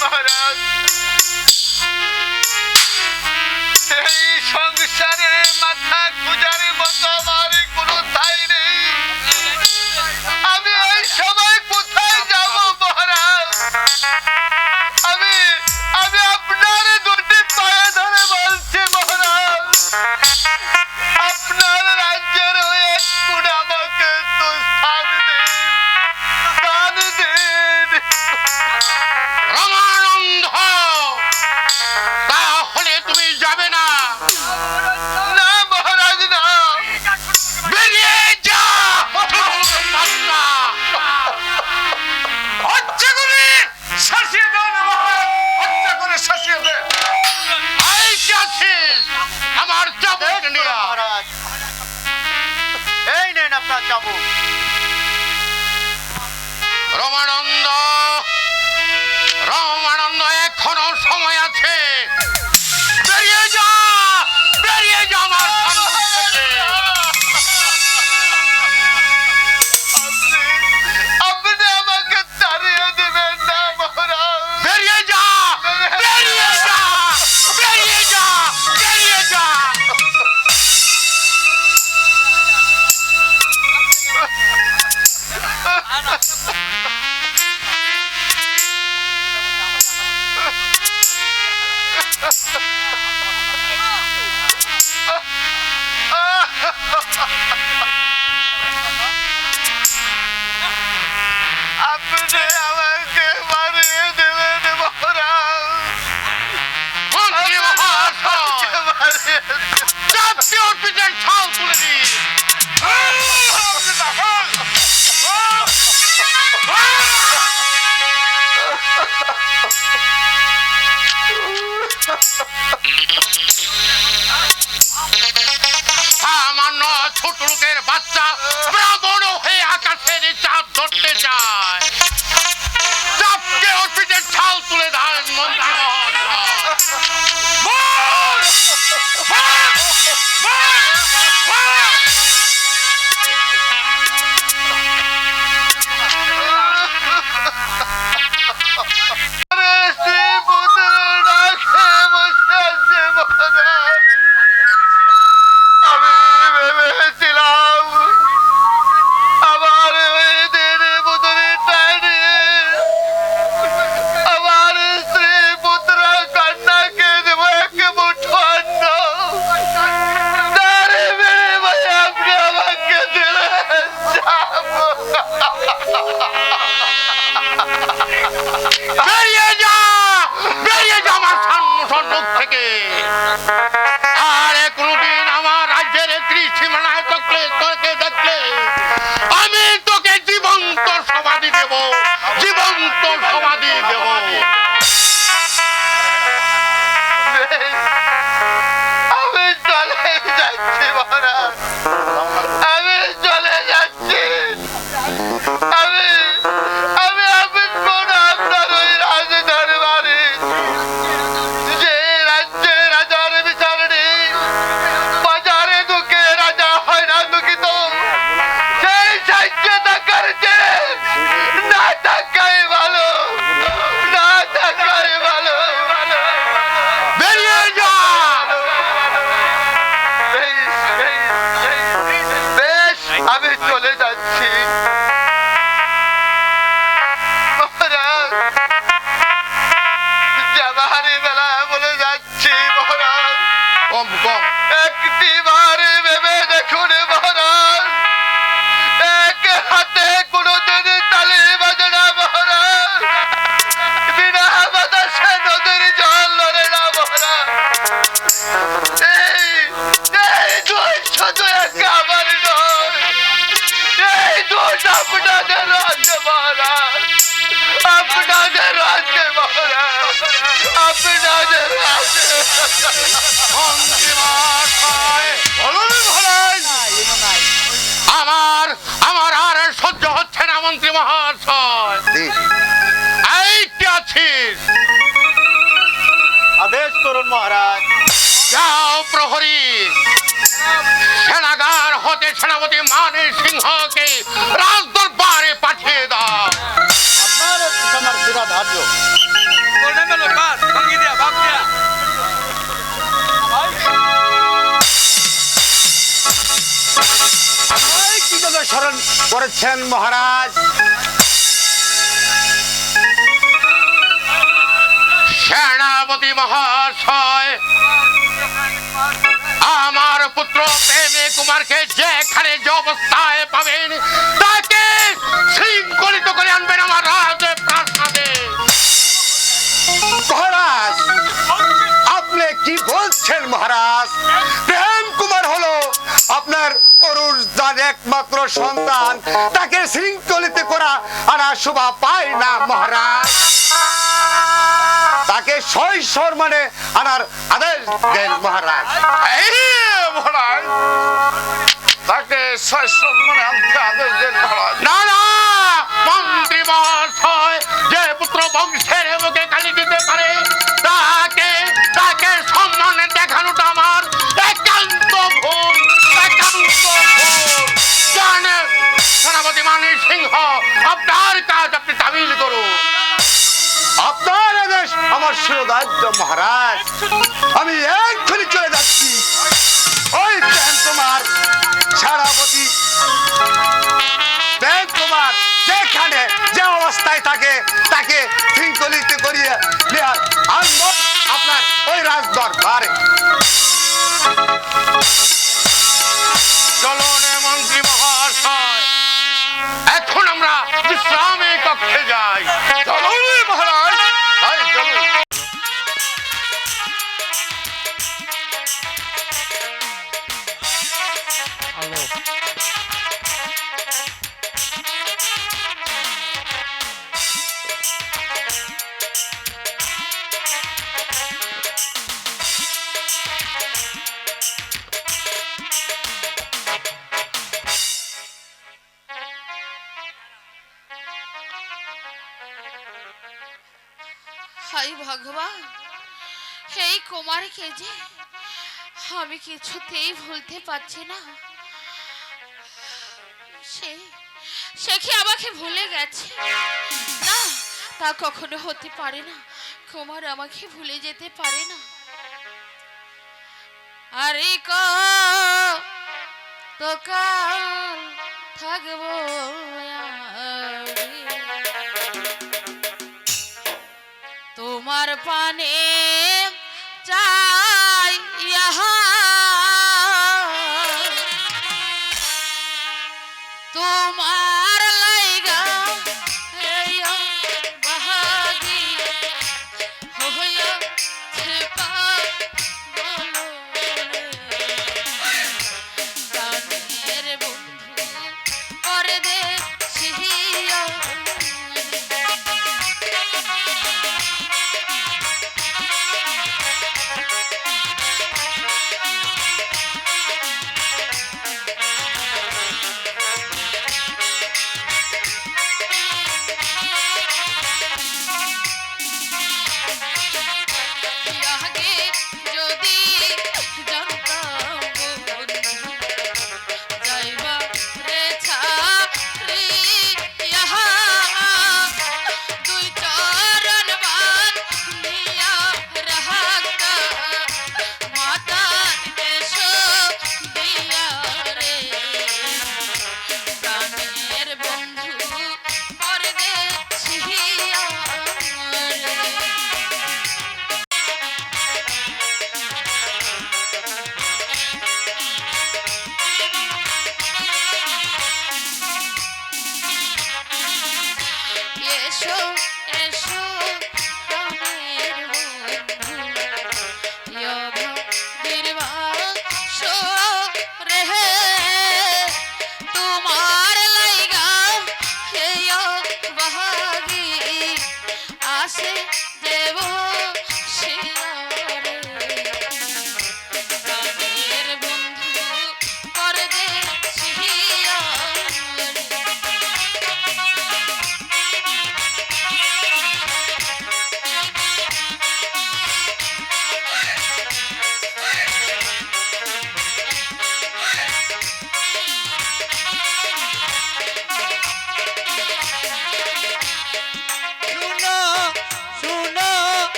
মহারাজ এই সংসারে মাথা গুজার মতো আমার কোনো ঠাই নেই। আমি এই সময় কোথায় যাব মহারাজ? আমি আমি আপনার দুটি পায়ে ধরে বলছি মহারাজ, আপনার রাজ্যের ওই এক কোণ আমাকে তো স্থান দিন, দান দিন। রমানন্দ, তাহলে তুমি যাবে না? না মহারাজ না। বেরিয়ে যা। হত্যা করে শাসিয়ে দাও না মহারাজ, হত্যা করে শাসিয়ে দে। এই কি আছিস আমার চাবুক নিয়ে? মহারাজ এই নেন আপনার চাবুক। রমানন্দ, রমানন্দ, এখনো সময় আছে। বেরিয়ে যা, বেরিয়ে যা আমার সামনে থেকে। আপনি আমাকে তাড়িয়ে দিবেন না মহারাজ। বেরিয়ে যা, বেরিয়ে যা, বেরিয়ে যা, বেরিয়ে যা। আপনি আমাকে মারিয়ে দেবেন মহারাজ। মন্ত্রী মহাশয়, মারিয়ে দেবেন। চাপকে ওর পিঠের ছাল তুলে দি। সামান্য ছোট লোকের বাচ্চা ব্রাহ্মণ হয়ে আকাশের চাঁদ ধরতে চায়। চাপকে ওর পিঠের ছাল তুলে দেন মন্ত্রী মহাশয়। বল! বল! বল! বল! স্ত্রী পুত্র না খেয়ে বসে আছে মহারাজ। আমি ভেবেছিলাম আমার ওই দিন পুত্রটা নিয়ে আমার স্ত্রী পুত্র কন্যাকে দেবো এক মুঠো অন্ন, তার বিনিময়ে আপনি আমাকে দিলেন চাপ। বেরিয়ে যা, বেরিয়ে যা আমার সম্মুখ থেকে। আর কোনদিন আমার রাজ্যের ত্রিসীমানায় তোকে দেখলে আমি তোকে জীবন্ত সমাধি দেব, জীবন্ত সমাধি দেব। আমি চলে যাচ্ছি মহারাজ, আমি চলে যাচ্ছি। আমি আমি আমি কোন আপনার ওই রাজদরবারে যে রাজ্যে রাজার বিচার নেই, বাজারে ঢুকে রাজা হয় না দুঃখিত, সেই সাহায্যে থাকার যে না থাকাই ভালো, না থাকাই ভালো। বেরিয়ে যা। বেশ আমি চলে যাচ্ছি মহারাজ। যাবারে বেলা বলে যাচ্ছি মহারাজ, কম কম। একটি বার ভেবে দেখুন মহারাজ, এক হাতে কোনোদিন তালি বাজে না মহারাজ, বিনা বাতাসে নদীর জল লড়ে না মহারাজ। এই এই দুই শুধু এক আমার নয়, এই দুট আপনাদের রাজ্য মহারাজ, আপনাদের রাজ্য মহারাজ, আপনাদের রাজ্য। মন্ত্রী মহাশয়, বলুন মহারাজ। আমার আমার আর সহ্য হচ্ছে না মন্ত্রী মহাশয়। এইটি আছিস, আদেশ করুন মহারাজ। যাও প্রহরী, সেনাগার হতে সেনাপতি মানি সিংহকে রাজদরবারে পাঠিয়ে দাও। আপনার আমার ধার্য। করেছেন মহারাজ। সেনাপতি মহাশয়, আমার পুত্র প্রেমে কুমারকে যেখানে যে অবস্থায় পাবেন তাকে শৃঙ্খলিত করে আনবেন আমার রাজ প্রাসাদে। মহারাজ, আপনি কি বলছেন মহারাজ? প্রেম কুমার হলো আপনার অরুণদার একমাত্র সন্তান, তাকে শৃঙ্খলিত করা আনা শোভা পায় না মহারাজ। তাকে শৈশব মানে আনার আদেশ দেন মহারাজ। এই মহারাজ, তাকে সম্মানে আনতে আদেশ দেন মহারাজ। না না মন্ত্রী মহাশয়, যে পুত্র বংশের মুখে কালি দিতে পারে তাকে তাকে সম্মান দেখানোটা আমার একান্ত ভুল, একান্ত ভুল। জানে সেনাপতি মানি সিংহ, আপনার কাজ আপনি তামিল করুন। আপনার আদেশ আমার শিরোধার্য মহারাজ। আমি এক্ষুনি চলে যাচ্ছি। ওই প্রেম কুমার সেনাপতি প্রেম কুমার যেখানে যে অবস্থায় থাকে তাকে শৃঙ্খলিত করিয়ে নিয়ে আনবো আপনার ওই রাজ দরবারে। চলুন মন্ত্রী মহাশয়, এখন আমরা বিশ্রামে কক্ষে যাই। চলুন মহারাজ, এই চলুন। হাই ভগবান, এই কুমারকে যে আমি কিছুতেই ভুলতে পারছি না। সে সে কি আমাকে ভুলে গেছে? না, তা কখনো হতে পারে না। কুমার আমাকে ভুলে যেতে পারে না। আরে তো কাল থাকবো তোমার পানে চাই তোমার লাইগা বাহাগি হইয়া বন্ধু করে দে সিহিয়া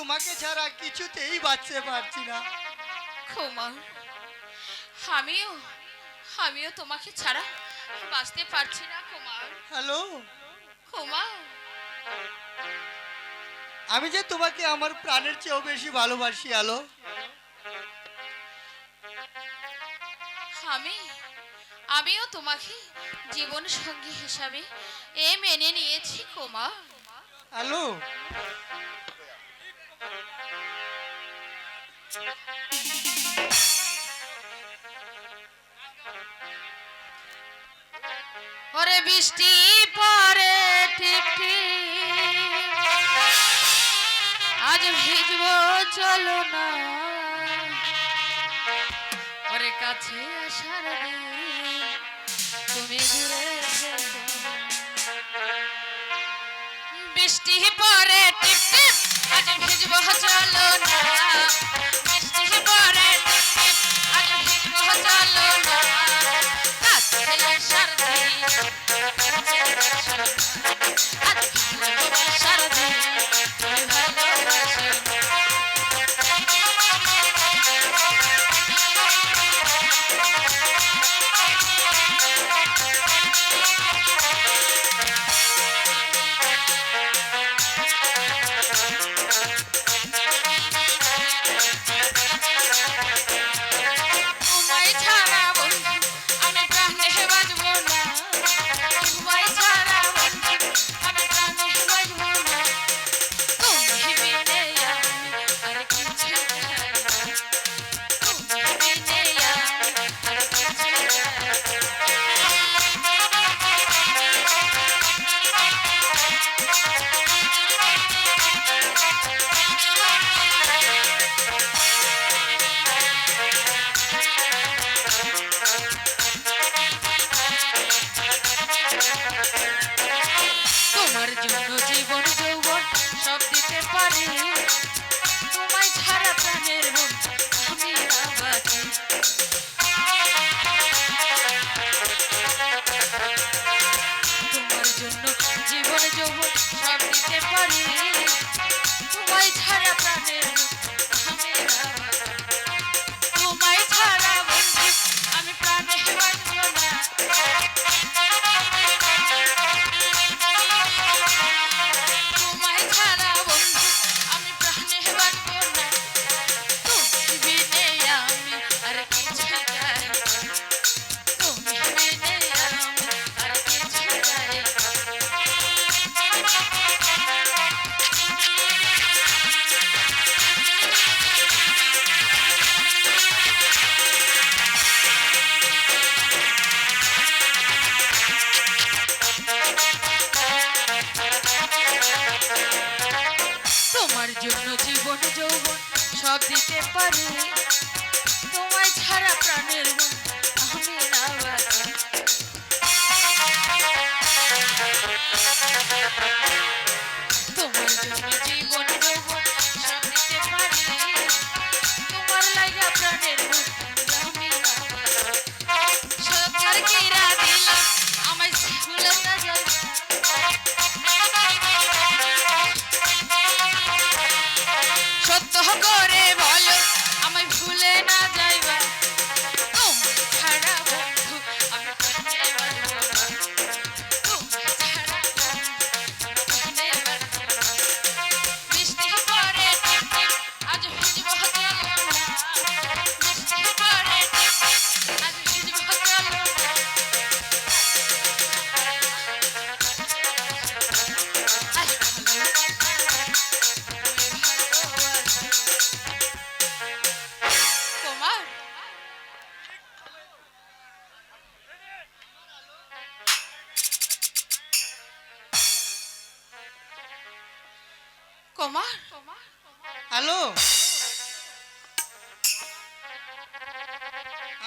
তোমাকে ছাড়া কিছুতেই বাঁচতে পারছি না। কুমার, আমিও আমিও তোমাকে ছাড়া বাঁচতে পারছি না কুমার। হ্যালো, কুমার, আমি যে তোমাকে আমার প্রাণের চেয়েও বেশি ভালোবাসি। আলো, আমিও তোমাকে জীবন সঙ্গী হিসাবে মেনে নিয়েছি কুমার। হ্যালো, ওরে বৃষ্টি পরে টিপটিপ, আজ ভিজবো চলো না, ওরে কাছে আসার দিন তুমি দূরে থেকো। বৃষ্টি পরে টিপটিপ, আজ ভিজবো চলো না, বৃষ্টি পরে টিপটিপ, আজ ভিজবো চলো না, কাছে আসার দিন আজ ভালোবাসার দিন তুমি ভালোবাসো না। তোমায় ছাড়া বন্ধু আমি প্রাণে বাঁচবো না, তোমায় ছাড়া বন্ধু আমি প্রাণে বাঁচবো না, তুমি বিনে আমি আর কিছু চাই না, তুমি বিনে আমি আর কিছু চাই না। তোমার জন্য জীবন যৌবন সব দিতে পারি, তোমায় ছাড়া প্রাণের মন আমি না বাঁচি। তোমার জন্য জীবন যৌবন সব দিতে পারি, তোমায় ছাড়া প্রাণের মন আমি না বাঁচি। তোমায় ছাড়া বন্ধু আমি প্রাণে বাঁচবো না, তোমায় ছাড়া বন্ধু আমি প্রাণে বাঁচবো না, তুমি বিনে আমি আর কিছু চাই না, তুমি বিনে আমি আর কিছু চাই না। তোমার জন্য জীবন যৌবন সব দিতে পারি, তোমায় ছাড়া প্রাণের মন আমি না বাঁচি। তোমার জন্য জীবন যৌবন সব দিতে পারি, তোমার লাগা প্রাণের মন আমি না বাঁচি। সরকার কিরা দিল আমায় ভুলে না যাই, সত্য করে বলো আমায় ভুলে না যাইবা, তুমি ছাড়া বন্ধু আমি প্রাণে বাঁচবো না, তুমি ছাড়া বন্ধু প্রাণে বাঁচবো না। বৃষ্টি পরে টিপটিপ, আজ ভিজবো চলো না, বৃষ্টি পরে টিপটিপ, আজ ভিজবো চলো না। কুমার, কুমার, হ্যালো,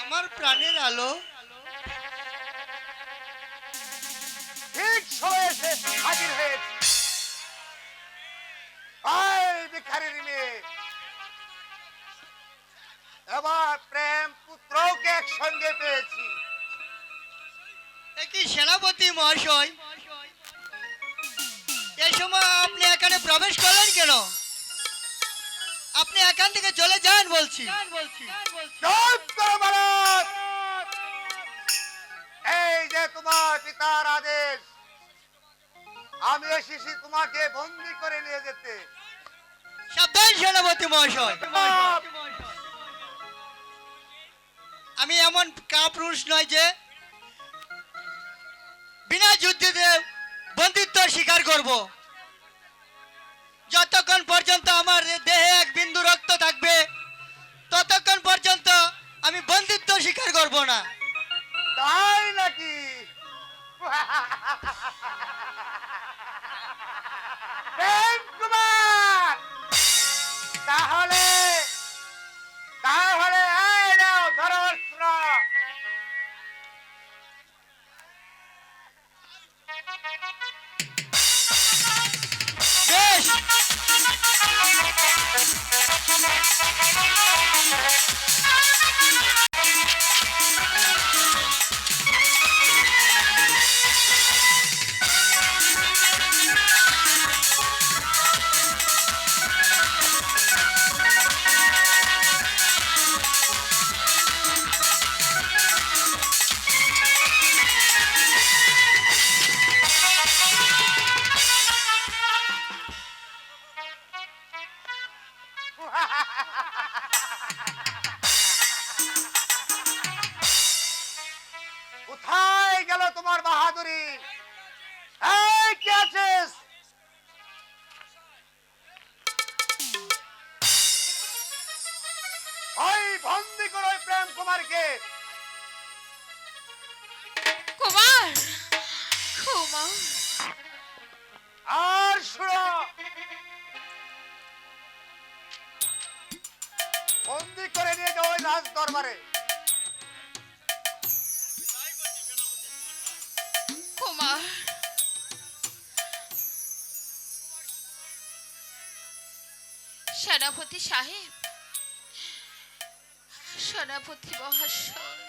আমার প্রাণের আলো, ঠিক সময়ে এসে হাজির হয়েছি। আয় ভিখারির মেয়ে, এবার প্রেম পুত্রকে একসঙ্গে পেয়েছি। কি সেনাপতি মহাশয়, এই সময় আপনি এখানে প্রবেশ করলেন কেন? আপনি এখান থেকে চলে যান বলছি। চুপ করো বালক! এই যে তোমার পিতার আদেশ, আমি এসেছি তোমাকে বন্দি করে নিয়ে যেতে। সাবধান সেনাপতি মহাশয়, আমি এমন কাপুরুষ নয় যে বিনা যুদ্ধে বন্দিত্ব স্বীকার করব। যতক্ষণ পর্যন্ত আমার দেহে এক বিন্দু রক্ত থাকবে ততক্ষণ পর্যন্ত আমি বন্দিত্ব স্বীকার করব না। তাই নাকি? প্রেম কুমার, তাহলে তাহলে এই নাও ধরো অস্ত্র। বেশ, কোথায় গেল তোমার বাহাদুরি? এই কে আছিস? ওই বন্দি করো ওই প্রেম কুমারকে। কুমার, কুমার, আর শুনো, বন্দি করে নিয়ে যাও ওই রাজ দরবারে। কুমার, সেনাপতি সাহেব, সেনাপতি মহাশয়,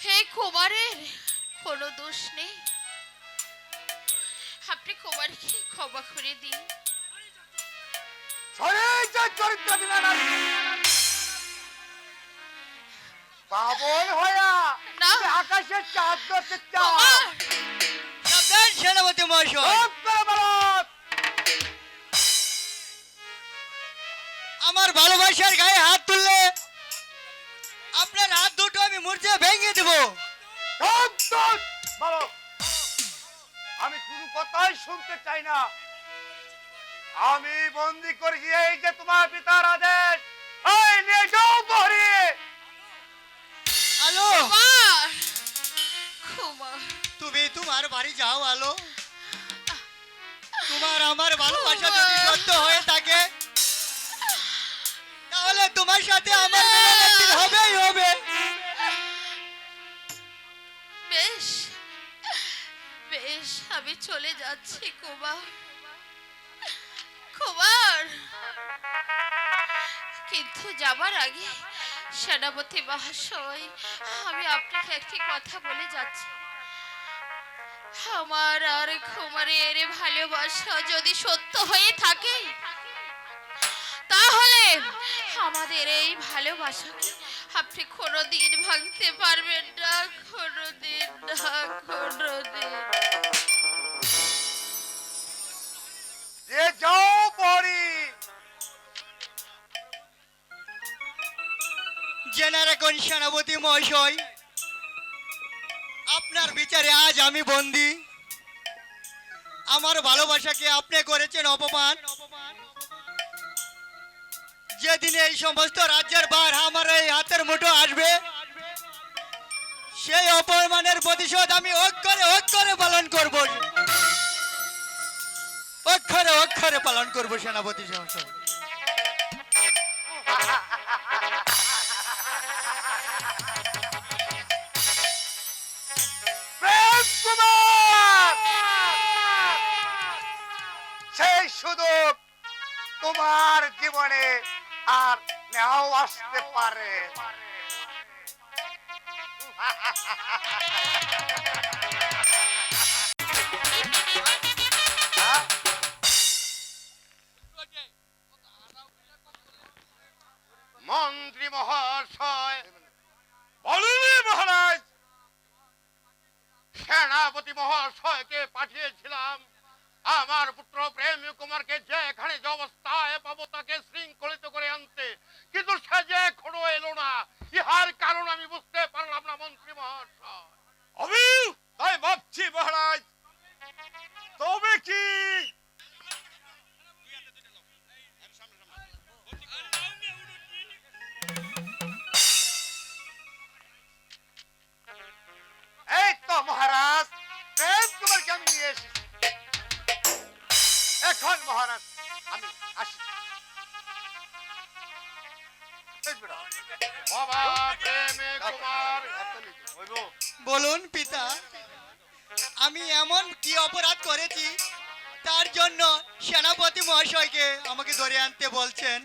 হে কুমারের কোনো দোষ নেই, আপনি কুমারকে ক্ষমা করে দিন। চরিত্র দিলেন পাগল হয়া না। তুমি আকাশের চাঁদ ধরতে চাও। কুমার, সাবধান সেনাপতি মহাশয়, চুপ করো বালক! আমার ভালোবাসার গায়ে হাত তুললে আপনার হাত দুটো আমি মুর্জে ভেঙে দেব। চুপ, চুপ, বালক! আমি কোনো কথাই শুনতে চাই না। আমি বন্দি করেছি, এই যে তোমার পিতার আদেশ। এই নিয়ে যাও বহরে। আলো, কুমার, কুমার, তুমি তোমার বাড়ি যাও। আলো, তোমার আমার ভালোবাসা যদি সত্য হয়ে থাকে তাহলে তোমার সাথে আমার মিলন একদিন হবেই হবে। বেশ, বেশ, আমি চলে যাচ্ছি কুমার, কুমার, কিন্তু যাবার আগে সেনাপতি মহাশয়, আমি আপনাকে একটি কথা বলে যাচ্ছি। আমার আর কুমারের ভালোবাসা যদি সত্য হয়ে থাকে তাহলে আমাদের এই ভালোবাসাকে আপনি কোনোদিন ভাঙতে পারবেন না, কোনোদিন না, কোনোদিন। যে যাও বহরে। জেনে রাখুন সেনাপতি মহাশয়, আপনার বিচারে আজ আমি বন্দী। আমার ভালোবাসাকে আপনি করেছেন অপমান। যেদিন এই সমস্ত রাজ্যের বার আমার এই হাতের মুঠো আসবে সেই অপমানের প্রতিশোধ আমি অক্ষরে অক্ষরে পালন করব, অক্ষরে অক্ষরে পালন করব সেনাপতি মহাশয়। প্রেম কুমার, সেই সুযোগ তোমার জীবনে আর নাও আসতে পারে। মহাশয়, বলুন মহারাজ। সেনাপতি মহাশয়কে পাঠিয়েছিলাম আমার পুত্র প্রেম কুমারকে যেখানে যে অবস্থায় পাবো তাকে শৃঙ্খলিত করে আনতে, কিন্তু সে যে এখনো এলো না। ইহার কারণ আমি বুঝতে পারলাম না মন্ত্রী মহাশয়। আমি তাই ভাবছি মহারাজ, তবে কি এই তো মহারাজ প্রেম কুমারকে আমি নিয়ে এসেছি। এখন মহারাজ আমি আসি। বাবা প্রেম কুমার, বলুন পিতা, আমি এমন কি অপরাধ করেছি তার জন্য সেনাপতি মহাশয়কে আমাকে ধরে আনতে বলছেন?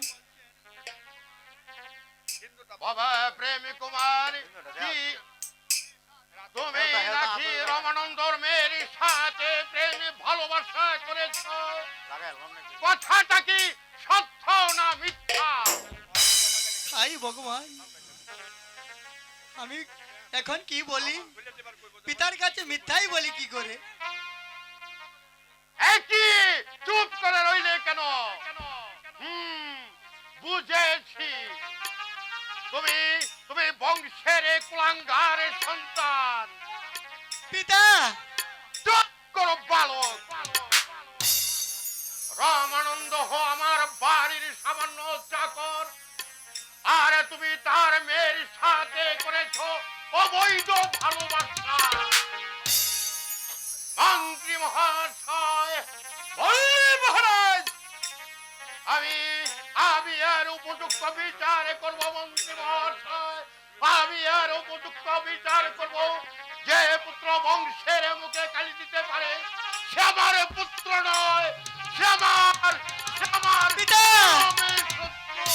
বাবা প্রেম কুমার, কি তুমি নাকি রমানন্দর মেয়ের সাথে প্রেমে ভালোবাসা করেছ? কথাটা কি সত্য না মিথ্যা? হাই ভগবান, আমি এখন কি বলি? পিতার কাছে মিথ্যাই বলি কি করে? একই চুপ করে রইলে কেন? বুঝেছি, তুমি তুমি বংশের কুলাঙ্গারের সন্তান। পিতা, চুপ করো বালক। রামানন্দ আমার বাড়ির সামান্য চাকর, আর তুমি তার মেয়ের সাথে করেছ অবৈধ ভালোবাসা। মন্ত্রী মহাশয়, মহারাজ আমি আমি আর উপযুক্ত বিচার করব। মন্ত্রী মহাশয়, আমি আর উপযুক্ত বিচার করব। যে পুত্র বংশের মুখে কালি দিতে পারে সে আমার পুত্র নয়, সে আমার পিতা! পরমের শত্রু,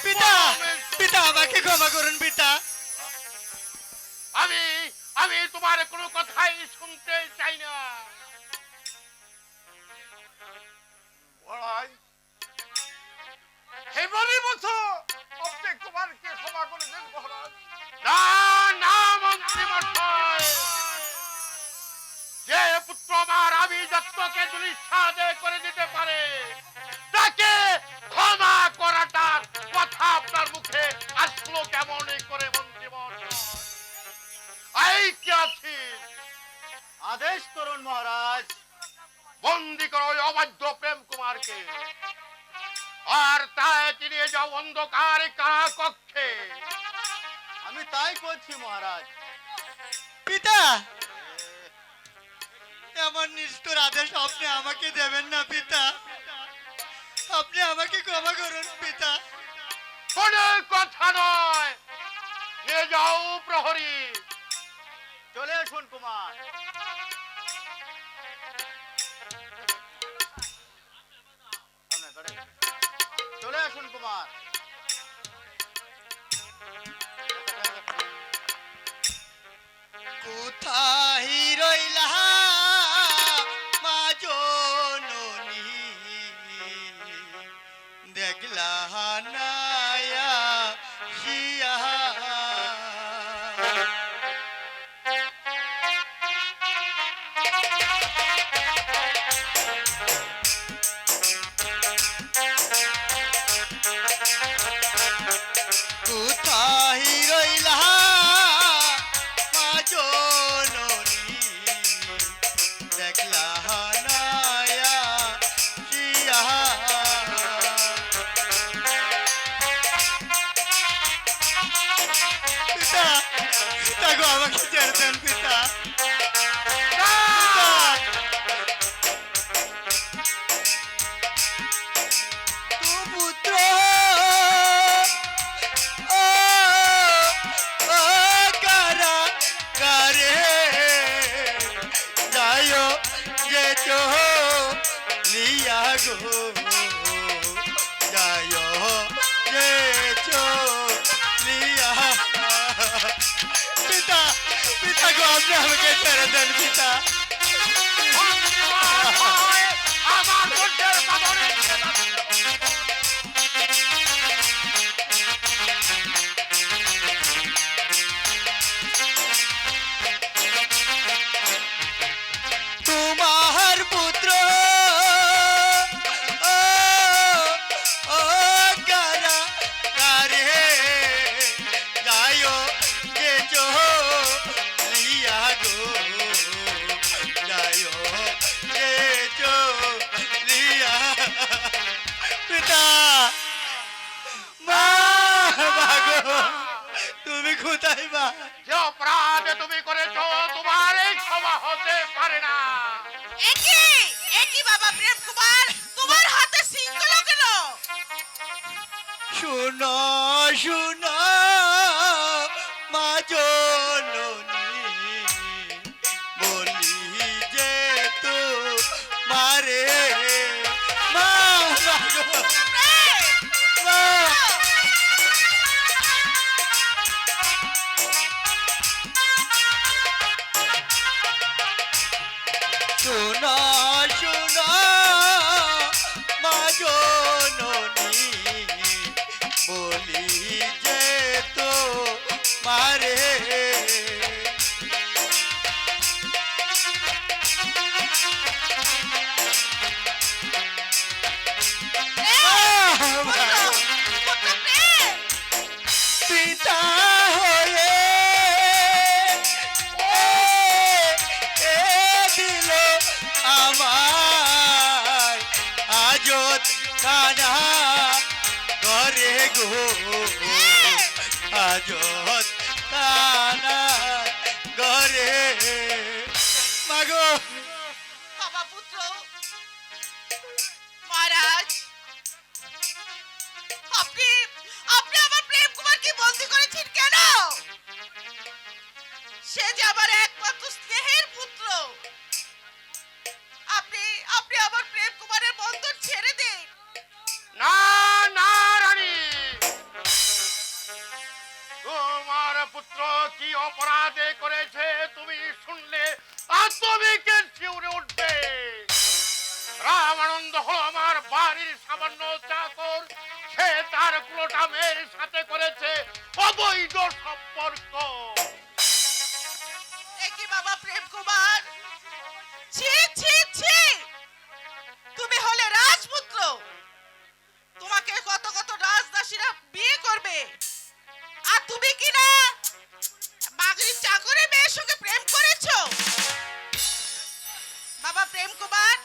পিতা, পরমের শত্রু। পিতা আমাকে ক্ষমা করুন পিতা। আমি আমি তোমার কোনো কথাই শুনতে চাই না। মহারাজ এবারই বলছো আপনি কুমারকে ক্ষমা করে দেন মহারাজ। না না মন্ত্রী মশাই, যে পুত্র আমার আভিজাত্যকে দুলিশাদে করে দিতে পারে তাকে ক্ষমা করাটার কথা আপনার মুখে আসলো কেমন করে মন্ত্রী মশাই? এই কি আছি? আদেশ করুন মহারাজ। বন্দি করো ওই অবাধ্য প্রেম কুমারকে, আর তাকে নিয়ে যাও অন্ধকার কারা কক্ষে। আমি তাই করছি মহারাজ। পিতা, এমন নিষ্ঠুর আদেশ আপনি আমাকে দেবেন না পিতা। আপনি আমাকে ক্ষমা করুন পিতা। কোনো কথা নয়, নিয়ে যাও প্রহরী। চলে আসুন কুমার। চলে আসুন কুমার। কোথায় রইলা মা জননী, দেখলা নায়া শিয়া। কোথায় রইলা মা জননী, দেখলা নায়া শিয়া। পিতা, পিতা গো আমাকে ছেড়ে দেন পিতা। পিতা, তু পুত্র ও ও কারা কারে যায়ো যে চো লিয়া গো, যায়ো যে চো লিয়া। পিতা, পিতা গো আপনি আমাকে ছেড়ে দেন পিতা। মন্ত্রী মহাশয়, আমার মধ্যে বাঁধনে কোথায় মা? যে অপরাধ তুমি করেছো তোমার এই ক্ষমা হতে পারে না। একই বাবা প্রেম কুমার, তোমার হাতে সিংহল কেন? শুনো শুনো মা জননী, বলি যে তো মারে মা, মা গো, মা। শুনো শুনো মা জননী, বলি যে তো মারে পিতা হয়ে এ দিল আমায় আজত কানা ঘরে গো, আজত কানা ঘরে মাগো। বাবা পুত্র মহারাজ, আপনি আপনি আমার প্রেম কুমারকে বন্দি করেছেন কেন? সে যে আমার একমাত্র স্নেহের পুত্র। আপনি আপনি আমার প্রেম কুমারের বন্ধন ছেড়ে দিন। না না রানী, তোমার পুত্র কি অপরাধে করেছে তুমি শুনলে আত্মবিকে শিউরে উঠবে। রামানন্দ হলো আমার বাড়ির সামান্য চাকর, সে তার কুলোটা মেয়ের সাথে করেছে অবৈধ সম্পর্ক। একই বাবা প্রেম কুমার, ছি ছি ছি, তুমি হলে রাজপুত্র। তোমাকে কত কত রাজদাসীরা বিয়ে করবে, আর তুমি কি না বাগড়ির চাকরের মেয়ের সঙ্গে প্রেম করেছো? বাবা প্রেম কুমার,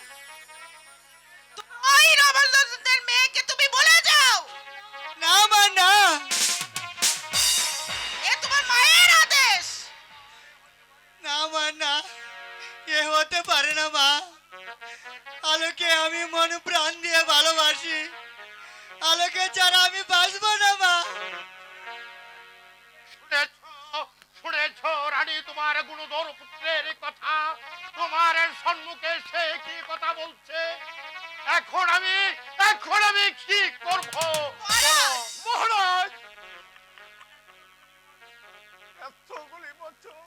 ওই রামানন্দের মেয়েকে তুমি বলে যাও। না মা না, এ তোমার মায়ের আদেশ। না মা না, এ হতে পারে না মা। আলোকে আমি মন প্রাণ দিয়ে ভালোবাসি, আলোকে ছাড়া আমি বাঁচবো না মা। শুনেছো রানী তোমার গুণধর পুত্রের কথা? তোমার সম্মুখে সে কি কথা বলছে? এখন আমি কি করব? মহারাজ, এতগুলি বছর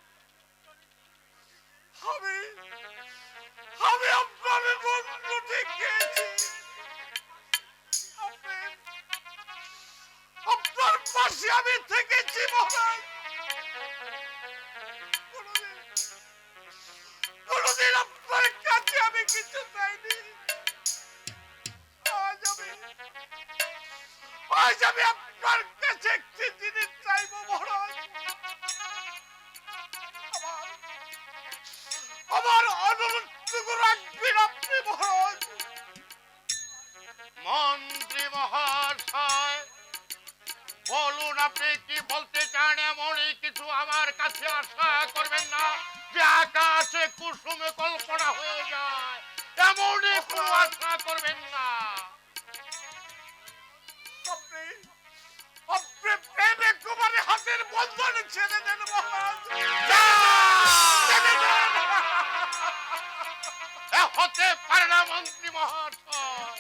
আমি আমি আপনার বন্ধু দেখেছি, আপনার পাশে আমি থেকেছি মহারাজ। কোনদিন আপনার কাছে আমি কিছু চাইনি। আজ আমি আপনার কাছে একটি জিনিস চাইব মহারাজ। আমার অনুরোধটুকু রাখবেন আপনি মহারাজ। মন্ত্রী মহাশয়, বলুন আপনি কি বলতে চান? এমনই কিছু আমার কাছে আশা করবেন না যে আকাশে কুসুমে কল্পনা হয়ে যায়, এমনই কোনো আশা করবেন না। আপনি আপনি প্রেমে কুমারের হাতের বন্ধন ছেড়ে দেন মহারাজ। ছেড়ে দেন। এ হতে পারে না মন্ত্রী মহাশয়,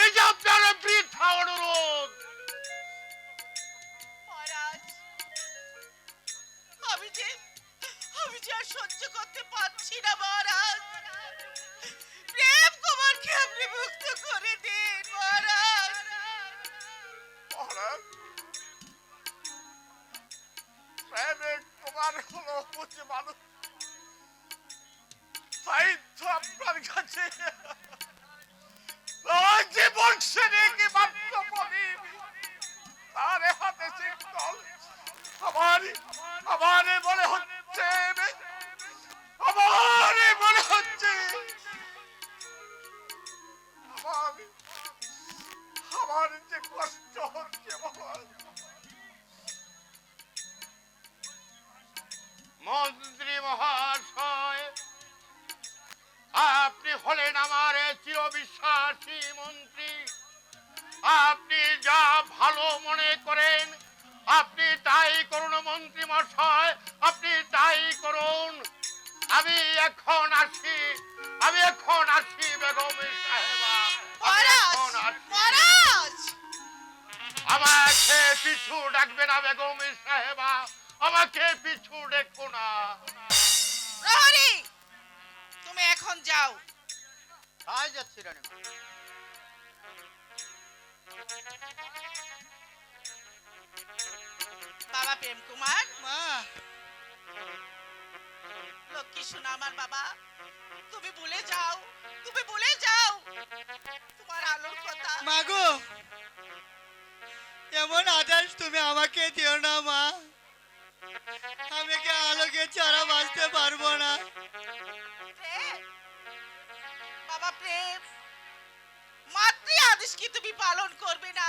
এই যে আপনার বৃথা অনুরোধ। মহারাজ, আমি যে আর সহ্য করতে পারছি না মহারাজ। প্রেম কুমারকে আপনি মুক্ত করে দিন মহারাজ। মহারাজ, প্রেমে কুমার হলো উচ্চ মানুষ, তাই তো আপনার কাছে জীবন সেরে কি মাত্র বলি তার হাতে সিংহল। আমার মনে হচ্ছে আমার যে কষ্ট হচ্ছে মহারাজ, মন্ত্রী মহাশয়, আপনি হলেন আমার চিরবিশ্বাসী মন্ত্রী। আপনি যা ভালো মনে করেন আপনি তাই করুন মন্ত্রী মশাই, আপনি তাই করুন। আমি এখন আসি বেগম সাহেবা, আমি এখন আসি। মহারাজ আমাকে পিছু ডাকবে না বেগম সাহেবা, আমাকে পিছু ডেকো না। প্রহরী তুমি এখন যাও। তাই যাচ্ছি রানীমা। বাবা প্রেম কুমার, মা লক্ষ্মী শোনা আমার বাবা, তুমি ভুলে যাও তোমার আলোর কথা। মাগো, এমন আদেশ তুমি আমাকে দিও না মা। আমি কি আলোকে ছাড়া বাঁচতে পারবো না। প্রেম, বাবা প্রেম, মাতৃ আদেশ কি তুমি পালন করবে না?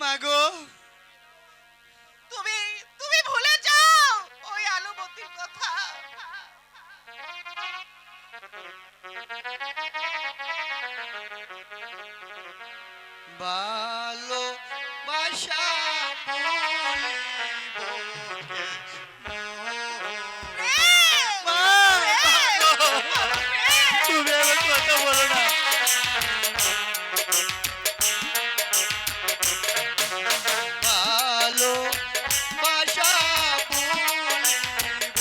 মাগো, তুমি ভুলে যাও ওই আলোবতীর কথা। ভালো বাসা বলিব কে মা। তুমি আমার কথা বলো না। ভালো বাসা বলিব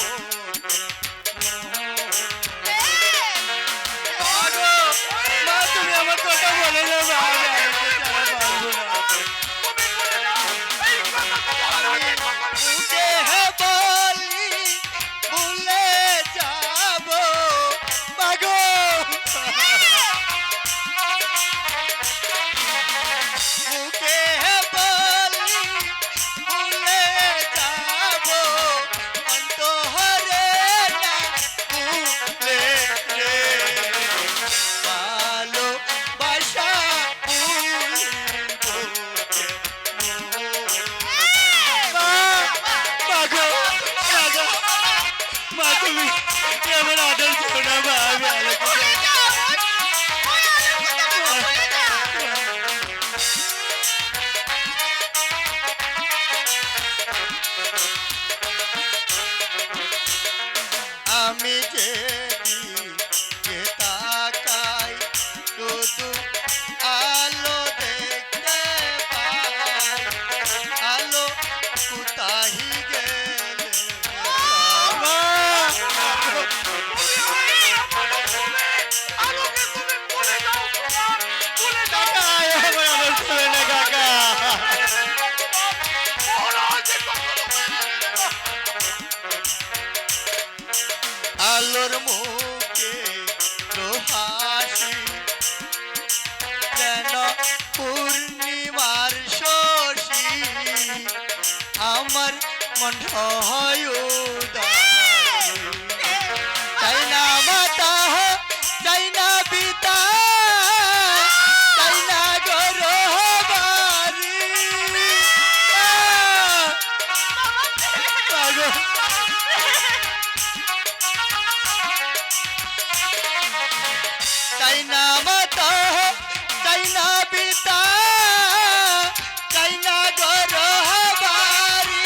মাগো, মা তুমি আমার কথা বলো না মা। আমি মুখে বলি ভুলে যাব মাগো। মুখে বলি ভুলে যাব অন্তরে না ভুলে রে। ভালো বাসা ভুলিব কে মা। মাগো, মাগো, মা তুমি এমন আদর করো না মা। আমি আলোকে ভুলে যাও, ওই আলোর কথা তুমি ভুলে যাও। আমি যে তাকাই শুধু আলো দেখতে পাই। আলো কোথায় গেলে মা। কাকা, এভাবে আদর করে না কাকা। আলোর মুখে হাসি যেন পূর্ণিমার শশী। আমার মন হয় উদাস। তাই না মাতা, তাই না পিতা, তাই না গরবারি। মাগো, তাই না মাতা, তাই না পিতা, তাই না গরবারি।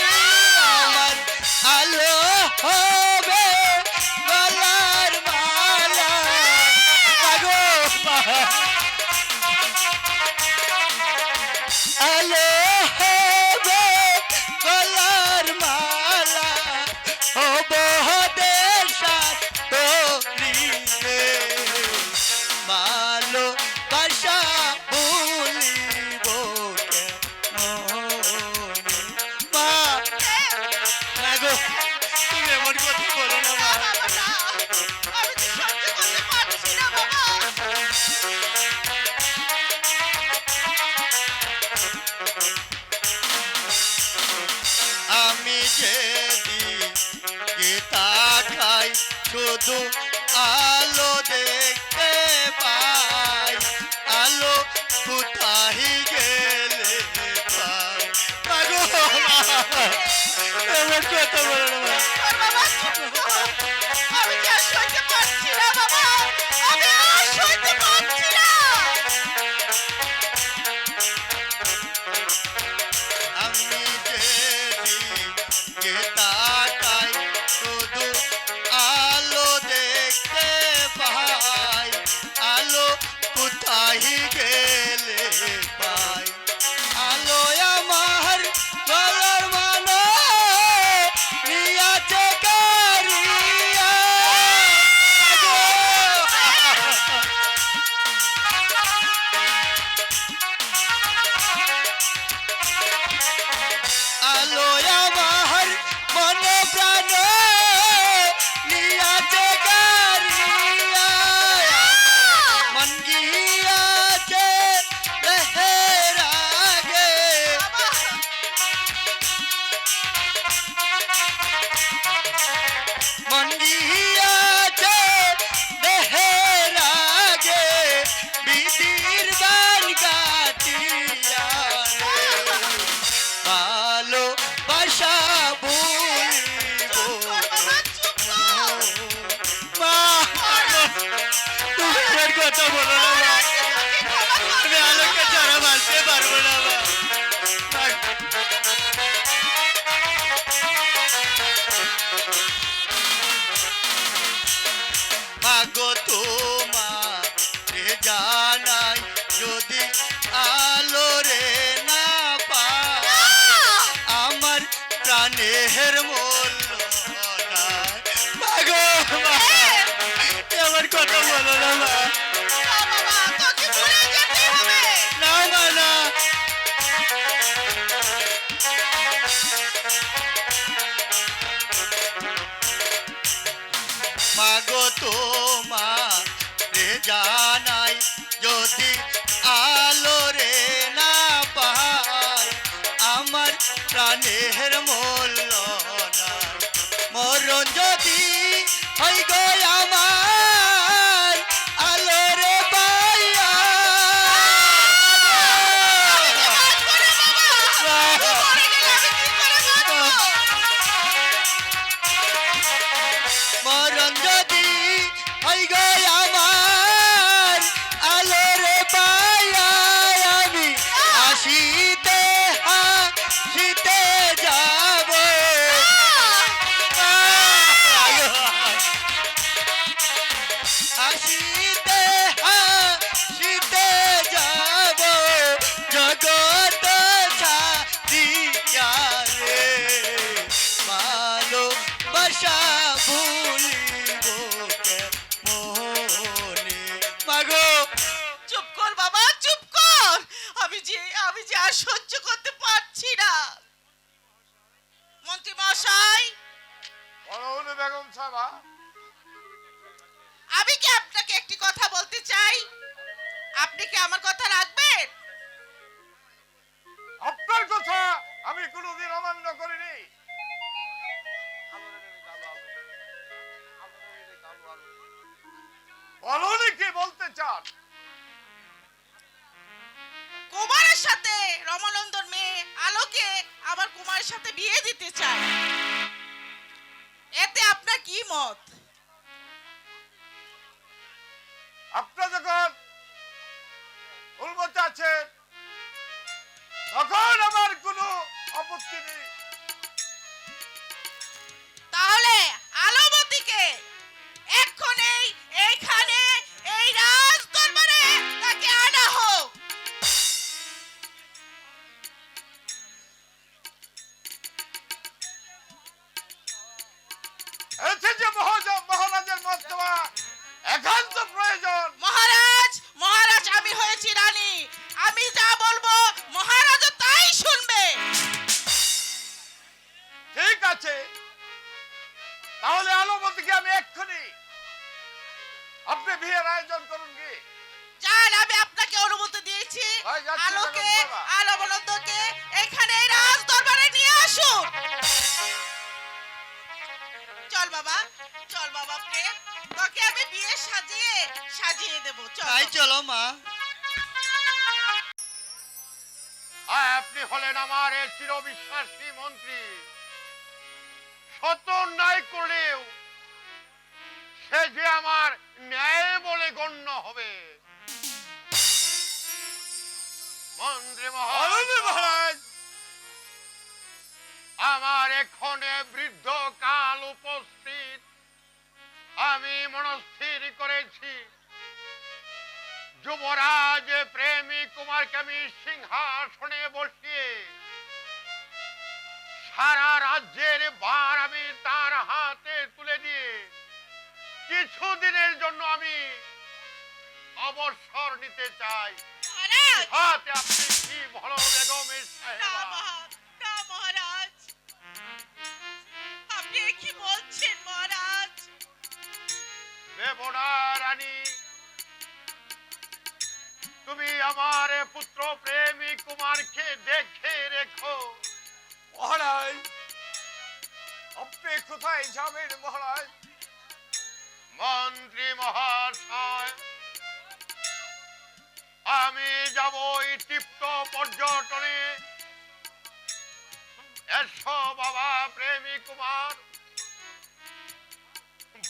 আমার আলো হবে গলার মালা মাগো। আলো হবে গলার মালা হব দেশাত তরিতে। ভালো বাসা ভুলিব কেমনি মা। মাগো, তুমি এমন কথা বলো না মা। বাবা না, আমি তো সহ্য করতে পারছি না বাবা। আমি যেদিকে তাকাই শুধু আলো দেখতে পাই। আলো কোথায় গেলে পাই। মাগো, মা, এমন কথা বলো না মা। দিকে তাকাই শুধু আলো দেখতে পাই, আলো কোথায় গেলে পাই, আলো আমার গলার মালা নিয়াছে কারিয়া গো। আলো আমার মন প্রাণ নিয়াছে কারিয়া, মন গিয়াছে দেহের আগে, মন গিয়াছে দেহের আগে, বিধির গান গাতিয়া রে, ভালোবাসা ভুলিব মা। তুমি আমার কথা বলো না মা, আমি আলোকে ছাড়া বাঁচতে পারবো না মা। মাগো তোমার জানাই যদি আলো রে না পাই, আমার প্রাণের মূল্য নাই। মাগো মা, আমার কথা বলো না মা। না মা না, মাগো তোমার জানাই যদি আলো রে না পাই, আমার প্রাণের মূল্য নাই। মরণ যদি হই গো আমার আলো রে পাইয়া, মরণ যদি হই গো আমার আলো রে পাইয়া, আমি আসিতে হাসিতে যাব, আসিতে হাসিতে যাব, জগৎ ছাড়িয়া রে, ভালোবাসা ভুলিব কেমনে। মাগো চুপ কর বাবা, চুপ কর। আমি যে আর সহ্য করতে পারছি না। মন্ত্রী মশাই, বলো বেগম সাহেবা। আমি কি আপনাকে একটি কথা বলতে চাই, আপনি কি আমার কথা রাখবেন? আপনার কথা আমি কোনোদিন অমান্য করিনি। বলুন কি বলতে চান? কুমারের সাথে রমানন্দর মেয়ে আলোকে আবার কুমারের সাথে বিয়ে দিতে চায়, এতে আপনার কি মত? আপনার যখন উন্মত আছে তখন আমার কোনো আপত্তি নেই। তাহলে আলোমতিকে এক্ষুনি এইখানে এই রাজ দরবারে তাকে আনা হোক। এতে যে মহারাজের মত দেওয়া একান্ত প্রয়োজন। মহারাজ, মহারাজ আমি হয়েছি রানী, আমি যা বলবো মহারাজ তাই শুনবে। ঠিক আছে, তাহলে আলোমতিকে আমি এক্ষুনি আপনি বিয়ের আয়োজন করুন কি? যান, আমি আপনাকে অনুমতি দিয়েছি। ভাই, যাচ্ছি আলোকে বেগম বাবা। আর অবনন্দকে এখানে এই রাজ দরবারে নিয়ে আসুন। চল বাবা, চল বাবা প্রেম, তোকে আমি বিয়ে সাজিয়ে দেবো। চল তাই চলো মা। আপনি হলেন আমার এই চিরবিশ্বাসী মন্ত্রী। শত ন্যায় করলেও সে যে আমার ন্যায় বলে গণ্য হবে। মন্ত্রী মহারাজ, আমার এখন আমি মনস্থির করেছি যুবরাজ প্রেমিক কুমারকে আমি সিংহাসনে বসিয়ে সারা রাজ্যের ভার আমি তার হাতে তুলে দিয়ে কিছুদিনের জন্য আমি অবসর নিতে চাই। মহারাজ হাতে আপনি কি ভালো বেগমের না সাহেবা। না মহারাজ, আপনি কি বলছেন মহারাজ? দেবনা রানী, তুমি আমার পুত্র প্রেমিক কুমারকে দেখে রেখো। মহারাজ আপনি কোথায় যাবেন মহারাজ? মন্ত্রী মহাশয়, আমি যাব এই তৃপ্ত পর্যটনে। এসো বাবা প্রেমিক কুমার,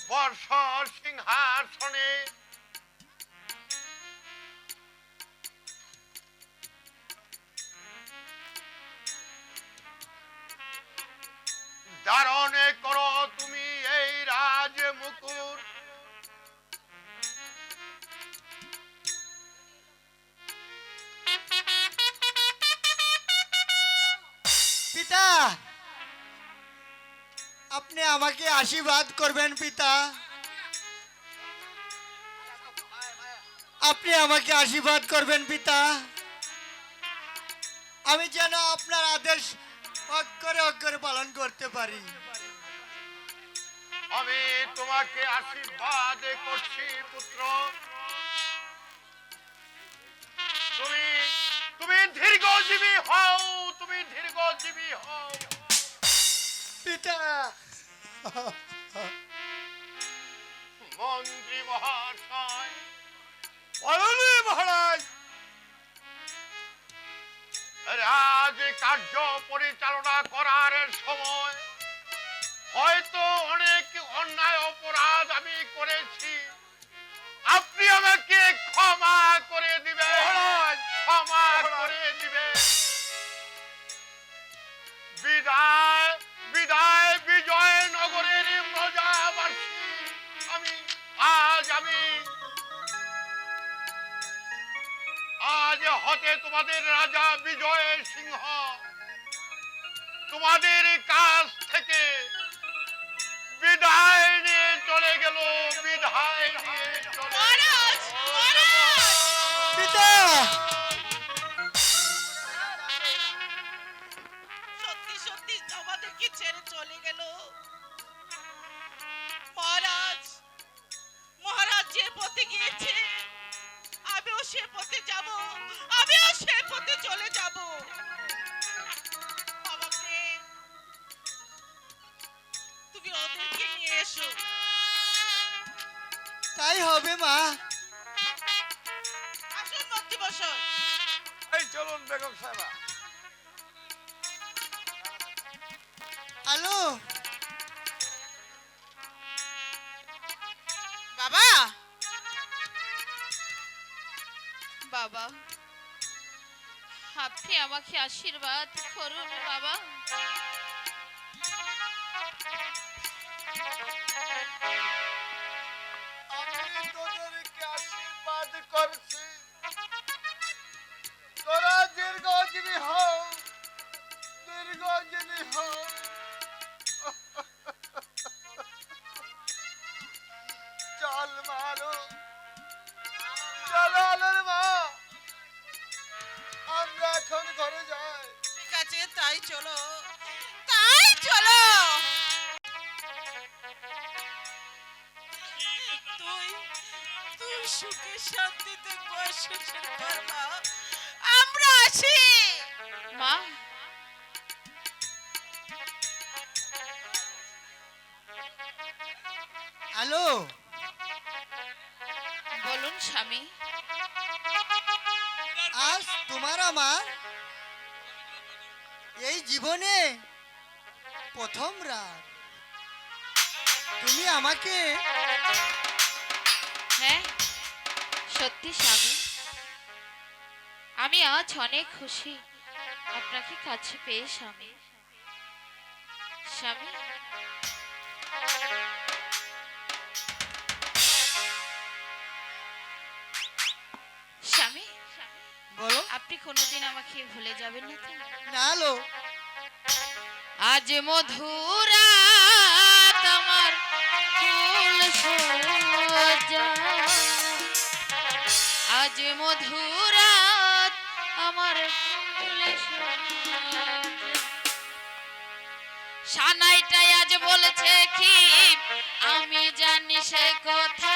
বর্ষ সিংহাসনে। ধারণে করো তুমি এই রাজ মুকুট। পিতা, আপনি আমাকে আশীর্বাদ করবেন পিতা। আপনি আমাকে আশীর্বাদ করবেন পিতা। আমি যেন আপনার আদেশ অক্ষরে অক্ষরে পালন করতে পারি। আমি তোমাকে আশীর্বাদ করছি পুত্র। তুমি তুমি দীর্ঘজীবী হও, তুমি দীর্ঘজীবী হও। পিতা, মন্ত্রী মহাশয়, বলুন মহারাজ। রাজ কার্য পরিচালনা করার সময় হয়তো অনেক অন্যায় অপরাধ আমি করেছি, আপনি আমাকে ক্ষমা করে দিবেন মহারাজ, ক্ষমা করে দিবেন। বিদায় বিদায় বিজয়নগরের প্রজাবাসী। আজ হতে তোমাদের রাজা বিজয় সিংহ তোমাদের কাছ থেকে বিদায় নিয়ে চলে গেল, বিদায় নিয়ে চলে মহারাজ মহারাজ, পিতা, সত্যি সত্যি আমাদেরকে ছেড়ে চলে গেল। মহারাজ মহারাজ যে পথে গিয়েছে আমিও সে পথে যাব, আমিও সে পথে চলে যাব। বাবা প্রেম, তুমি ওদেরকে নিয়ে এসো। তাই হবে মা। আসুন মন্ত্রী মশাই। এই চলুন বেগম সাহেবা। হ্যালো বাবা বাবা, আপনি আমাকে আশীর্বাদ করুন বাবা। আমি তোদেরকে আশীর্বাদ করছি, তোরা দীর্ঘজীবী হও, দীর্ঘজীবী হও। চল মারো, চলো আলোর মা, আমরা এখন ঘরে যাই। ঠিক আছে, তাই চলো, তাই চলো। তুই তুই সুখে শান্তিতে বসে শ্বশুর ঘর মা, আমরা আছি। মা, হ্যালো, বলুন স্বামী। আজ তোমার আমার এই জীবনে প্রথম রাত। তুমি আমাকে হ্যাঁ সত্যি স্বামী, আমি আজ অনেক খুশি আপনাকে কাছে পেয়ে স্বামী। স্বামী কোনোদিন আমাকে ভুলে যাবেন না তো? না লো, আজ মধুরা তোমার ফুল সজ্জা, আজ মধুরা আমার ফুল সজ্জা। সানাইটাই আজ বলেছে কি আমি জানি সে কথা,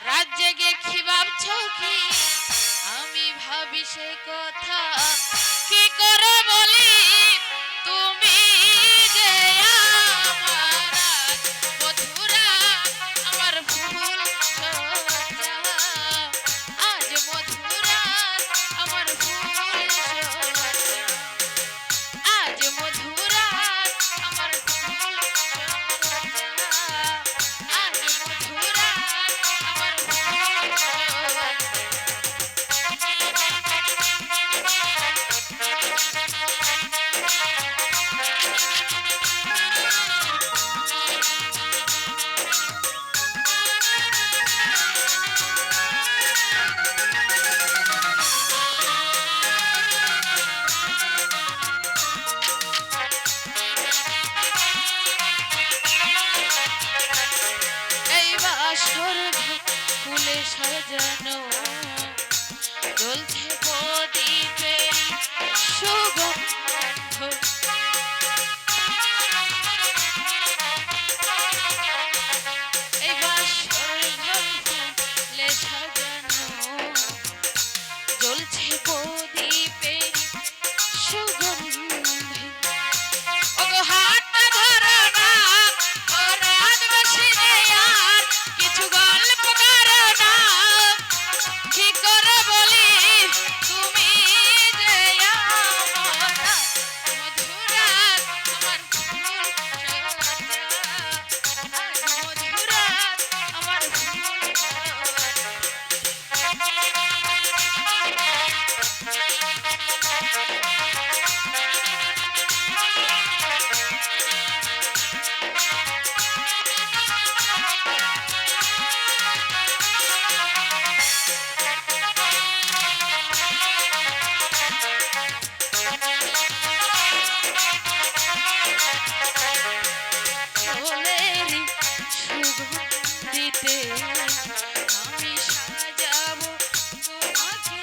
রাত জেগে কি ভাবছো কি আমি ভাবি সে কথা, কি করে বলি তুমি যে আমার আজ মধুরা আমার ফুল সজ্জা, আজ মধুরা আমার ফুল সজ্জা, আজ মধুরা আমার ফুল সজ্জা, আজ মধুরা আমার ফুল সজ্জা। এই বাসর ফুলে সাজানো জ্বলছে প্রদীপে সুগন্ধ, এই বাসর ফুলে সাজানো জ্বলছে প্রদীপে সুগন্ধ। ওগো হাতটা ধরো না, ও রাজবাসী রে আর কিছু গল্প করো না, কি করে বলি তুমি যে আমার মধুরা আমার ফুল সজ্জা, আজ মধুরা আমার ফুল সজ্জা। ফুলেরই সুগন্ধিতে আমি সাজাবো তোমাকে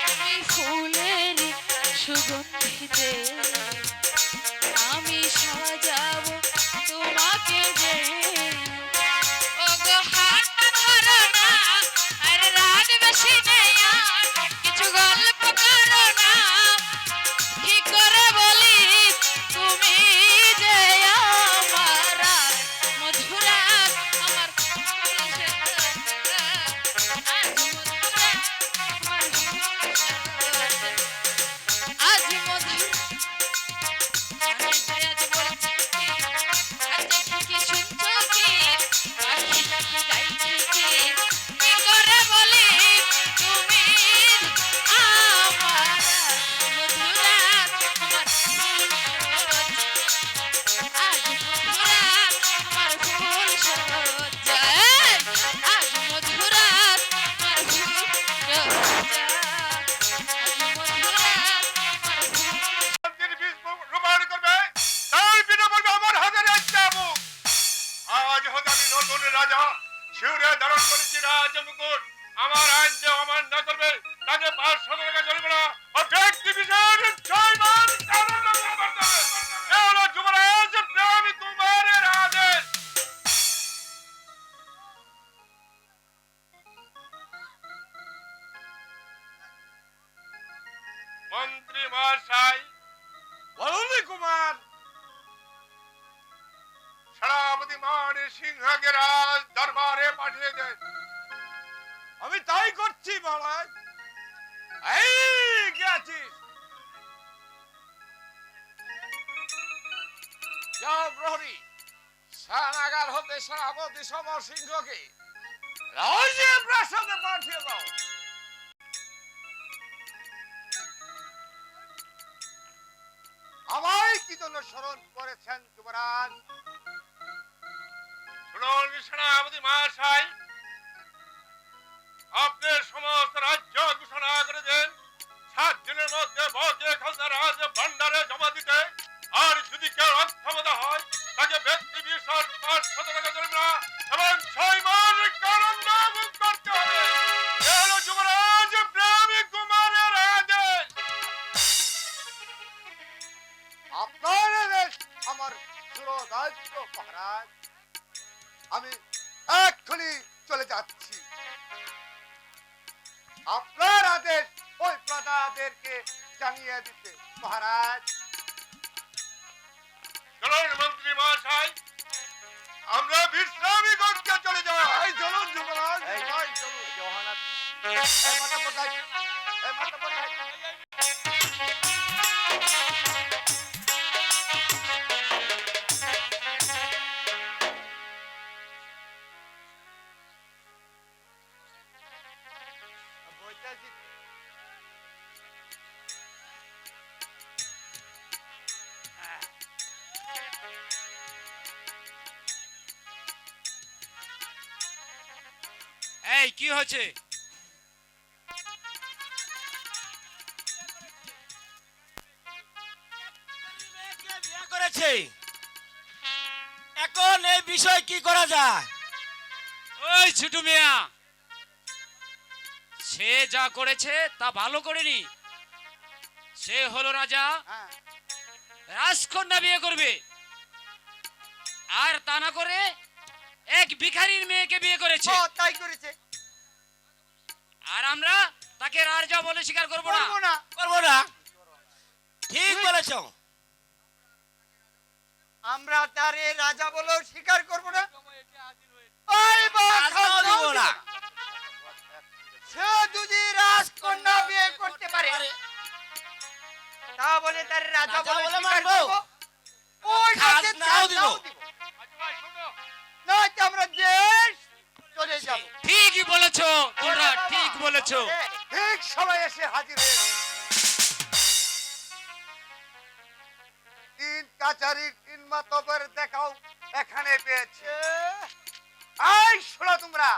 আমি ফুলেরই সুগন্ধিতে আমি সাজাবো তোমাকে যে, ওগো হাতটা ধরো না, আরে রাত বেশি নেই আর কিছু গল্প করো না, কি করে বলি তুমি যে আমার আজ মধুরা আমার ফুল সজ্জা, আজ মধুরা আমার ফুল সজ্জা, আজ মধুরা আজ বলছে কি আজ কি শুনছো কি পাখিটাকে গাইছে কি, কি করে বলি তুমি আমার মধুরা আমার ফুল সজ্জা, আজ মধুরা আমার ফুল সজ্জা, আজ মধুরা আমার ফুল সজ্জা, আজ মধুরা আমার ফুল শান্তির বীজ রোপণ করবে, তাই বিনা বলবে আমার হাতে রাখতে হবে। আজ হতে আমি নতুন রাজা শিউরে ধারণ করেছি রাজ মুকুট, আমার আইন যে আমার না করবে তাকে 500 টাকা জরিমানা ও ব্যক্তি বিশেষ জয়মান কারণ করতে হবে। এ হলো যুবরাজ প্রেম কুমারের আদেশ। মন্ত্রী মহাশয় বলুন কুমার, সেনাপতি মান সিংহকে রাজ দরবারে পাঠিয়ে দেন। আমি তাই করছি মহারাজ। এই গেছিস যাও প্রহরী, সানাগার হতে সেনাপতি সমর সিংহকে রাজে প্রাসাদে পাঠিয়ে দাও। আমায় কি জন্য স্মরণ করেছেন যুবরাজ? শুনুন সেনাপতি মহাশয়, আপনি সমস্ত রাজ্য ঘোষণা করে দেন 7 দিনের মধ্যে বকে খাজনা রাজ ভান্ডারে জমা দিতে। আর যদি কেউ অক্ষমতা হয় তাকে ব্যক্তি বিশেষ 500 টাকা জরিমানা এবং 6 মাস কারাদণ্ড করতে হবে। এ হলো যুবরাজ প্রেমিক কুমারের আদেশ। আপনার আদেশ আমার সুরদাস্য মহারাজ। আমি এক্ষুনি চলে যাচ্ছি। আপনার আদেশ ওই প্রজাদেরকে জানিয়ে দিতে মহারাজ। চলুন মন্ত্রী মহাশয়, আমরা বিশ্রামী কক্ষে চলে যাই। চলুন যুবরাজ, চলুন। এই মাথা পড়াই, এই মাথা পড়াই। এই কি হচ্ছে? বিয়ে করেছে, এখন এই বিষয় কি করা যায়? ওই ছোট মিয়া, সে যা করেছে তা ভালো করেনি। সে হলো রাজা, রাজকন্যা বিয়ে করবে, আর তা না করে এক ভিখারির মেয়েকে বিয়ে করেছে। তাই করেছে। আর আমরা তাকে রাজা বলে স্বীকার করব না। করবো না। ঠিক বলেছো, আমরা তারে রাজা বলেও স্বীকার করবো না। সে যদি রাজকন্যা বিয়ে করতে পারে তা বলে তার রাজা বলে স্বীকার করবো। ওই খাজনাও দিব। নয়তো আমরা দেশ চলে যাব। ঠিকই বলেছো তোমরা, ঠিক বলেছো। ঠিক সময় এসে হাজির হয়ে তিন কাছারি 3 মাতবর দেখাও এখানে পেয়েছে। এই শোনো তোমরা,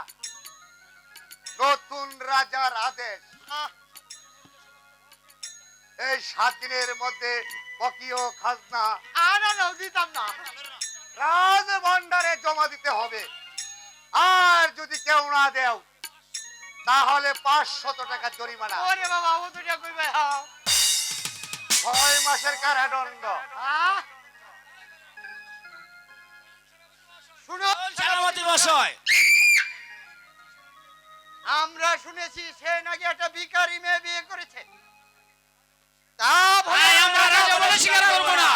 নতুন রাজার আদেশ, এই 7 দিনের মধ্যে বকিও খাজনা দিতাম না, রাজ ভান্ডারে জমা দিতে হবে। আর যদি কেউ না দেও তাহলে 500 টাকা জরিমানা। ওরে বাবা, ও দুটা কইবে। 6 মাসের কারাদণ্ড। শুনো সেনাপতি মশাই, আমরা শুনেছি সে নাকি একটা ভিখারি মেয়ে বিয়ে করেছে। তা তাই আমরা রাজা বলে স্বীকার করব না।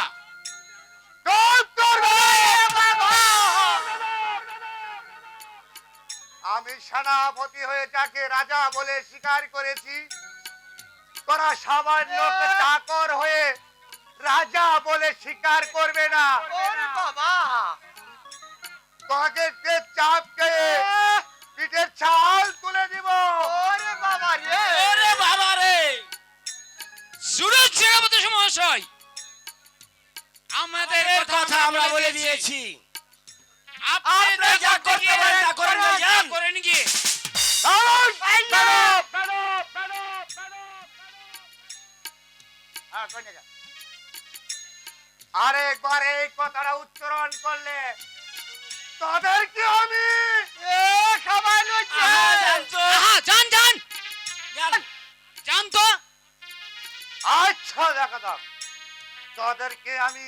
আমি সেনাপতি হয়ে যাকে রাজা বলে স্বীকার করেছি, তোরা সামান্য চাকর হয়ে রাজা বলে স্বীকার করবে না। ওরে বাবা, তোকে চাপকে পিঠের ছাল তুলে দিব। ওরে বাবা রে, ওরে বাবা রে! সুরজ সেনাপতি মহাশয়, আমাদের কথা আমরা বলে দিয়েছি। আপনি যা করতে পারেন তা করেন না, যান করেন গিয়ে। আরেকবার এই কথাটা উচ্চারণ করলে তাদেরকে আমি যান যান যান তো। আচ্ছা দেখা যাক তাদেরকে আমি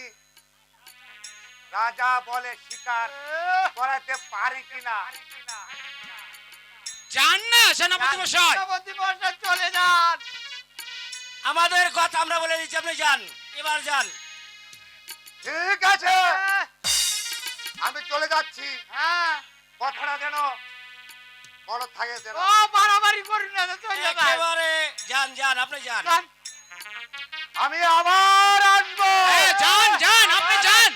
রাজা বলে স্বীকার করাতে পারি কিনা। যান না সেনাপতি মশাই। চলে যান, আমাদের কথা আমরা বলে দিচ্ছি, আপনি যান, এবার যান। ঠিক আছে, আমি চলে যাচ্ছি। কথাটা যেন মনে থাকে যেন। বাড়াবাড়ি করুন না, একেবারে যান যান, আপনি যান। আমি আবার আসবো। যান যান, আপনি যান।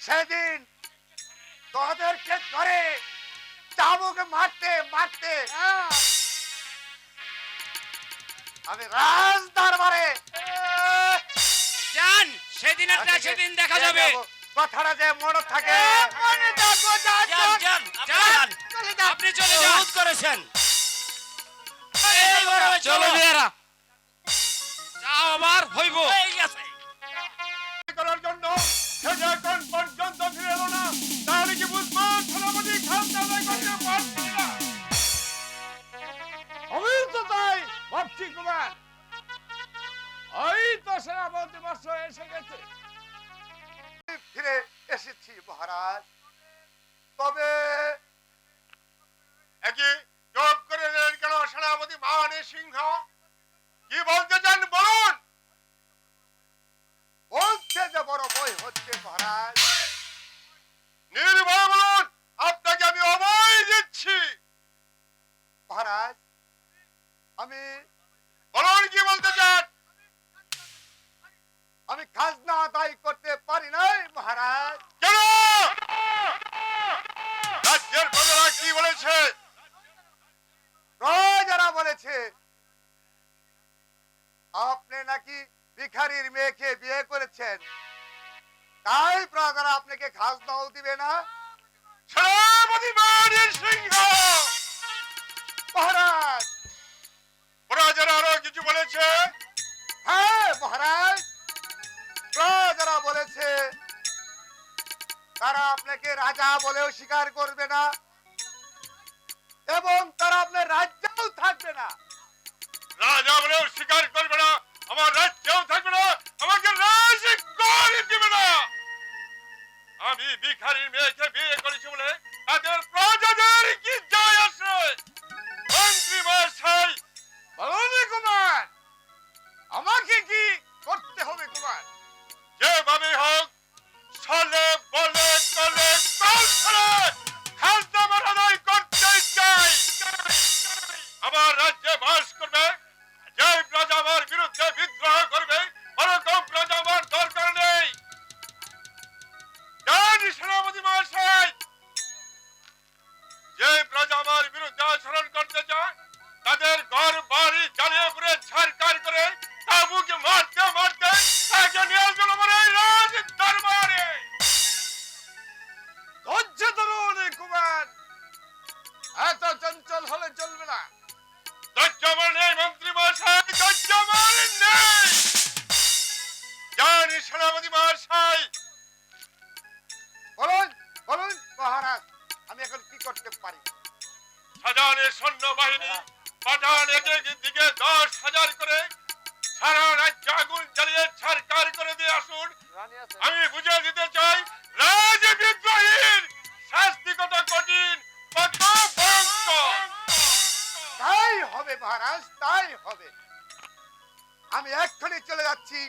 সেদিন তোদেরকে ধরে চাবুক মারতে মারতে আমি রাজ দরবারে যান, সেদিন একটা সেদিন দেখা যাবে। কথাটা যে মনে থাকে। যান, যান, যান, যান, আপনি চলে যান। যান। আপনি চলে যান। বহুত করেছেন। এই বড় ভাই, চলো চলো। মেয়েরা। যাও আবার হইব। এই আছে। করার জন্য সে যে এখন পর্যন্ত ফিরে এলো না, তাহলে কি বুঝবো সেনাপতি খাজনা আদায় করতে পারছে না? আমি তো তাই ভাবছি কুমার। ওই তো সেনাপতি মশাই এসে গেছে। ফিরে এসেছি মহারাজ, তবে একই চুপ করে রইলেন কেন সেনাপতি মানে সিংহ? কি বলতে চান বলুন? বলছে যে বড় বই হচ্ছে মহারাজ। নির্ভয় বলুন, আপনাকে আমি অভয় দিচ্ছি। মহারাজ, আমি বলুন কি বলতে চান? আমি খাজনা আদায় করতে পারি নাই মহারাজ। কেন? রাজ্যের প্রজারা কি বলেছে? প্রজারা বলেছে আপনি নাকি ভিখারির মেয়েকে বিয়ে করেছেন, তাই প্রজারা আপনাকে খাজনাও দিবে না। সেনাপতি মানে সিংহ মহারাজ, প্রজারা আরো কিছু বলেছে? হ্যাঁ মহারাজ, প্রজারা বলেছে তারা আপনাকে রাজা বলেও স্বীকার করবে না এবং তারা আপনার রাজ্যেও থাকবে না। রাজা বলেও স্বীকার করবে না, আমার রাজ্যেও থাকবে না, আমাকে রাজ করে দিবে না। আমি ভিখারির মেয়েকে বিয়ে করেছি বলে তাদের প্রজাদের কি যায় আসে? মন্ত্রী মশাই, বলুন কুমার, আমাকে কি করতে হবে কুমার? যেভাবে হোক ছলে বলে কলে কৌশলে খাজনা আদায় করতে চাই। আমার রাজ্যে বাস করবে যে প্রজা আমার বিরুদ্ধে বিদ্রোহ করবে, ওরকম প্রজা আমার দরকার নেই। জানি সেনাপতি মহাশয়, যে প্রজা আমার বিরুদ্ধে আচরণ করতে চায় তাদের ঘর বাড়ি জ্বালিয়ে পুড়ে ছারখার করে তাবুকে মারতে মারতে তাকে নিয়ে আসবেন আমার এই রাজ দরবারে। ধৈর্য ধরুন কুমার, এত চঞ্চল হলে চলবে না। ধৈর্য আমার নেই মন্ত্রী মহাশয়, ধৈর্য আমার নেই। জানি সেনাপতি মহাশয়, বলুন বলুন মহারাজ, আমি এখন কি করতে পারি? সাজানের সৈন্যবাহিনী পাঠান এক এক দিকে 10,000 করে সারা রাজ্য আগুন জ্বালিয়ে ছারখার করে দিয়ে আসুন। আমি বুঝিয়ে দিতে চাই রাজ বিদ্রোহীর শাস্তি কত কঠিন, কত ভয়ঙ্কর। তাই হবে মহারাজ, তাই হবে। আমি এক্ষুনি চলে যাচ্ছি।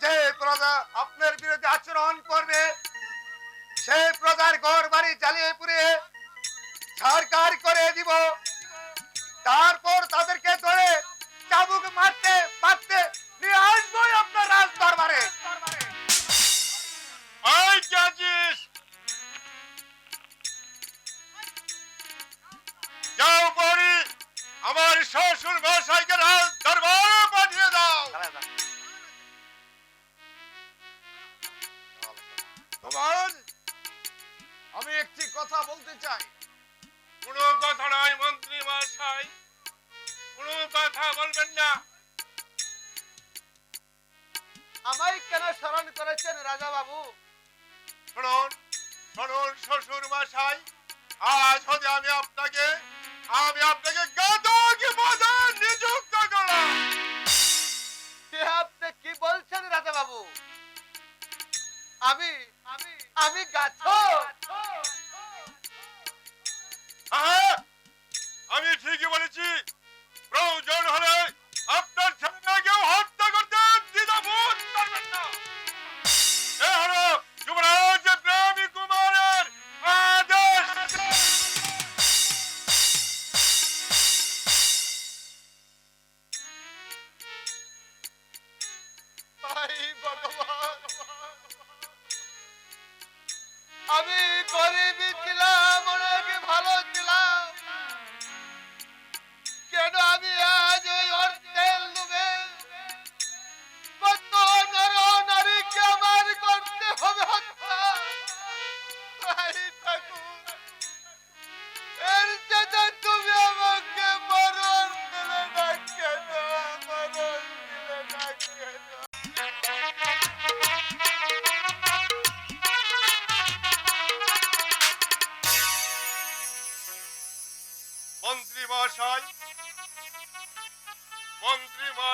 যে প্রজা আপনার বিরুদ্ধে আচরণ করবে সেই প্রজার ঘর বাড়ি জ্বালিয়ে পুড়িয়ে ছারখার করে দিব। তারপর তাদেরকে ধরে চাবুক মারতে মারতে নিয়ে আসবোই আপনার রাজ দরবারে। আই জাজিস, যাও বড়ি আমার শ্বশুর মশাইকে রাজ দরবারে পাঠিয়ে দাও। কুমার, আমি একটি কথা বলতে চাই। কোনো কথা নয় মন্ত্রী মশাই, কোনো কথা বলবেন না। আমায় কেন স্মরণ করেছেন রাজা বাবু? শুনুন শুনুন শ্বশুর মশাই, আজ হতে আমি আপনাকে গাদক প্রধান নিযুক্ত করলাম। আপনি কি বলছেন রাজা বাবু? আমি আমি আমি গাছ হ্যাঁ, আমি ঠিকই বলেছি। প্রয়োজন হলে আপনার ছেলেকেও হত্যা করতে দ্বিধাবোধ করবেন না। এ হলো যুবরাজ প্রেমী কুমারের আদেশ।